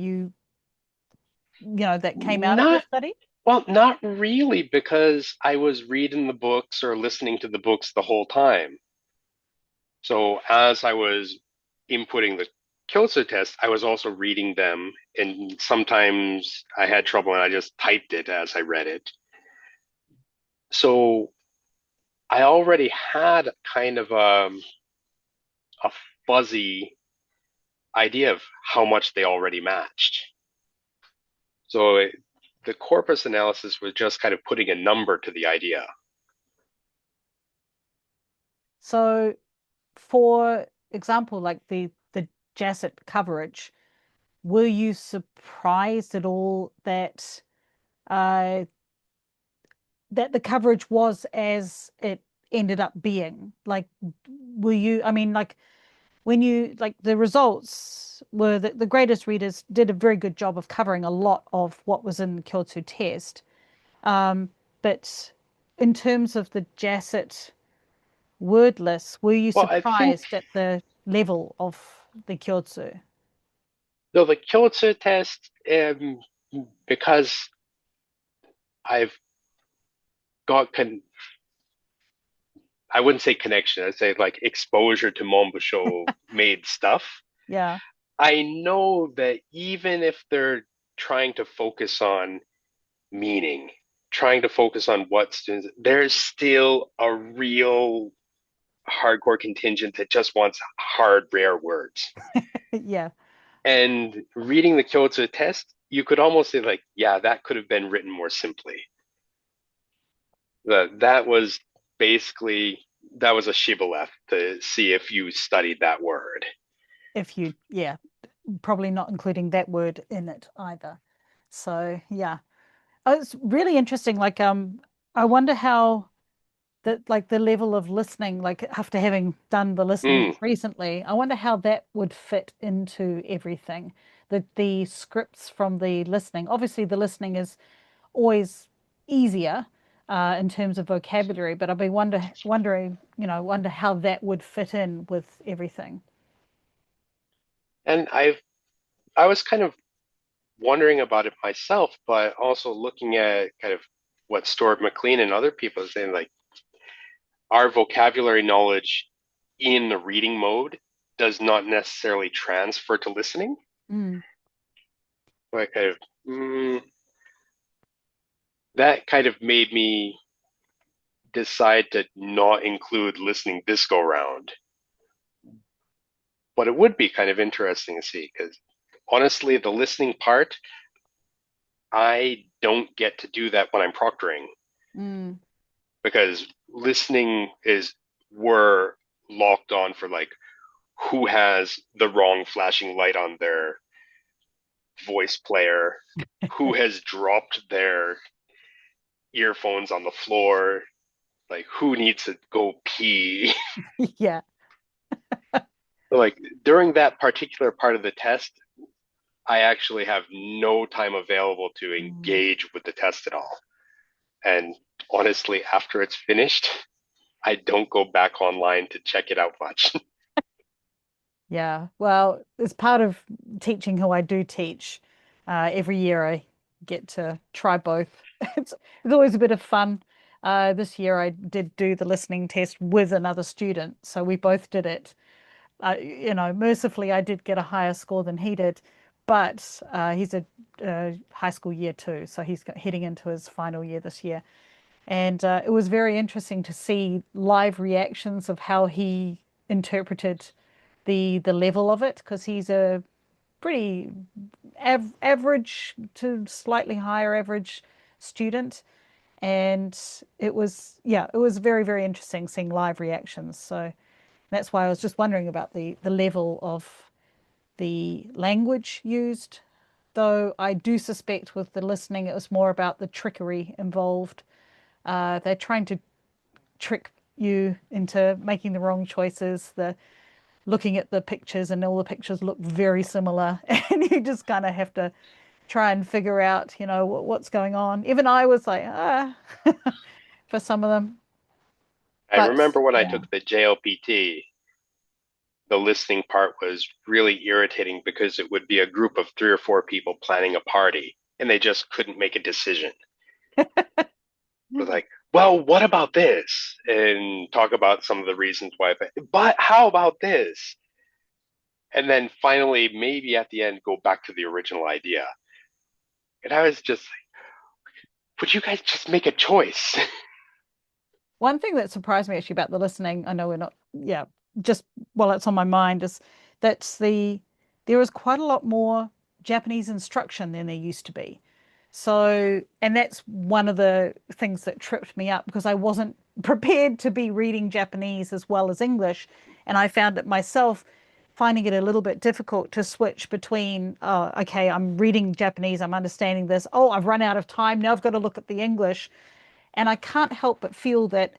that came out of your Not study? Well, not really, because I was reading the books or listening to the books the whole time. So as I was inputting the Kyotsu test, I was also reading them, and sometimes I had trouble and I just typed it as I read it. So I already had kind of a fuzzy idea of how much they already matched. So the corpus analysis was just kind of putting a number to the idea. So, for example, like the JASIT coverage, were you surprised at all uh, that the coverage was as it ended up being? Like, were you? I mean, like when you like the results were that the greatest readers did a very good job of covering a lot of what was in the Kyotsu test. Um, but in terms of the JASIT wordless, were you Well, I think surprised at the level of the Kyotsu? though the Kyotsutest, because I've got I wouldn't say connection, I'd say like exposure to Mombusho made stuff. Yeah. I know that even if they're trying to focus on meaning, trying to focus on what students, there's still a real hardcore contingent that just wants hard, rare words. Yeah. And reading the Kyotsu test, you could almost say like, yeah, that could have been written more simply. That was basically that was a shibboleth to see if you studied that word. If you, yeah, probably not including that word in it either. So, yeah. Oh, it's really interesting. Like, I wonder how the level of listening, like after having done the listening Mm. recently, I wonder how that would fit into everything. The scripts from the listening. Obviously, the listening is always easier in terms of vocabulary, but I've been wondering, wonder how that would fit in with everything. And I was kind of wondering about it myself, but also looking at kind of what Stuart McLean and other people are saying, like our vocabulary knowledge in the reading mode does not necessarily transfer to listening. Mm, Like kind of that kind of made me decide to not include listening this go round. But it would be kind of interesting to see because honestly, the listening part, I don't get to do that when I'm proctoring mm, because listening is we're locked on for like who has the wrong flashing light on their voice player, who has dropped their earphones on the floor, like who needs to go pee. yeah. Like during that particular part of the test, I actually have no time available to Mm. engage with the test at all. And honestly, after it's finished, I don't go back online to check it out much. Yeah, well, it's part of teaching who I do teach. Every year I get to try both. It's always a bit of fun. This year I did do the listening test with another student, so we both did it. Mercifully I did get a higher score than he did, but he's a high school year two, so he's heading into his final year this year. And it was very interesting to see live reactions of how he interpreted the level of it, because he's a pretty average to slightly higher average student. And it was, yeah, it was very, very interesting seeing live reactions. So that's why I was just wondering about the level of the language used, though I do suspect with the listening it was more about the trickery involved. They're trying to trick you into making the wrong choices. The looking at the pictures, and all the pictures look very similar, and you just kind of have to try and figure out, what's going on. Even I was like, for some of them. I But remember when I yeah. took the JLPT, the listening part was really irritating because it would be a group of 3 or 4 people planning a party and they just couldn't make a decision. It was like, well, what about this? And talk about some of the reasons why, but how about this? And then finally, maybe at the end, go back to the original idea. And I was just like, would you guys just make a choice? One thing that surprised me actually about the listening, I know we're not, yeah, just while it's on my mind, is that there is quite a lot more Japanese instruction than there used to be. So, and that's one of the things that tripped me up, because I wasn't prepared to be reading Japanese as well as English. And I found it myself finding it a little bit difficult to switch between, oh, okay, I'm reading Japanese, I'm understanding this. Oh, I've run out of time. Now I've got to look at the English. And I can't help but feel that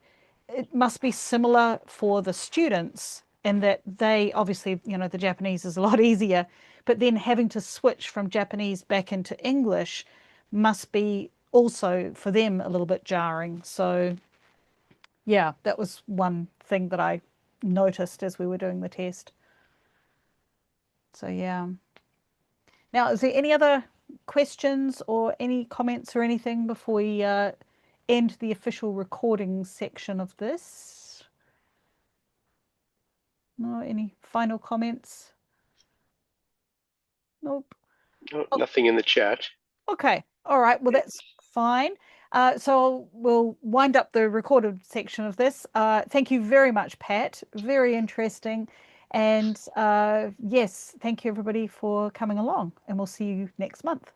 it must be similar for the students, in that they obviously, the Japanese is a lot easier, but then having to switch from Japanese back into English must be also for them a little bit jarring. So, yeah, that was one thing that I noticed as we were doing the test. So, yeah. Now, is there any other questions or any comments or anything before we end the official recording section of this? No, any final comments? Nope. No, Oh, nothing in the chat. okay. All right. Well, that's fine. So we'll wind up the recorded section of this. Thank you very much, Pat. Very interesting. And yes, thank you everybody for coming along, and we'll see you next month.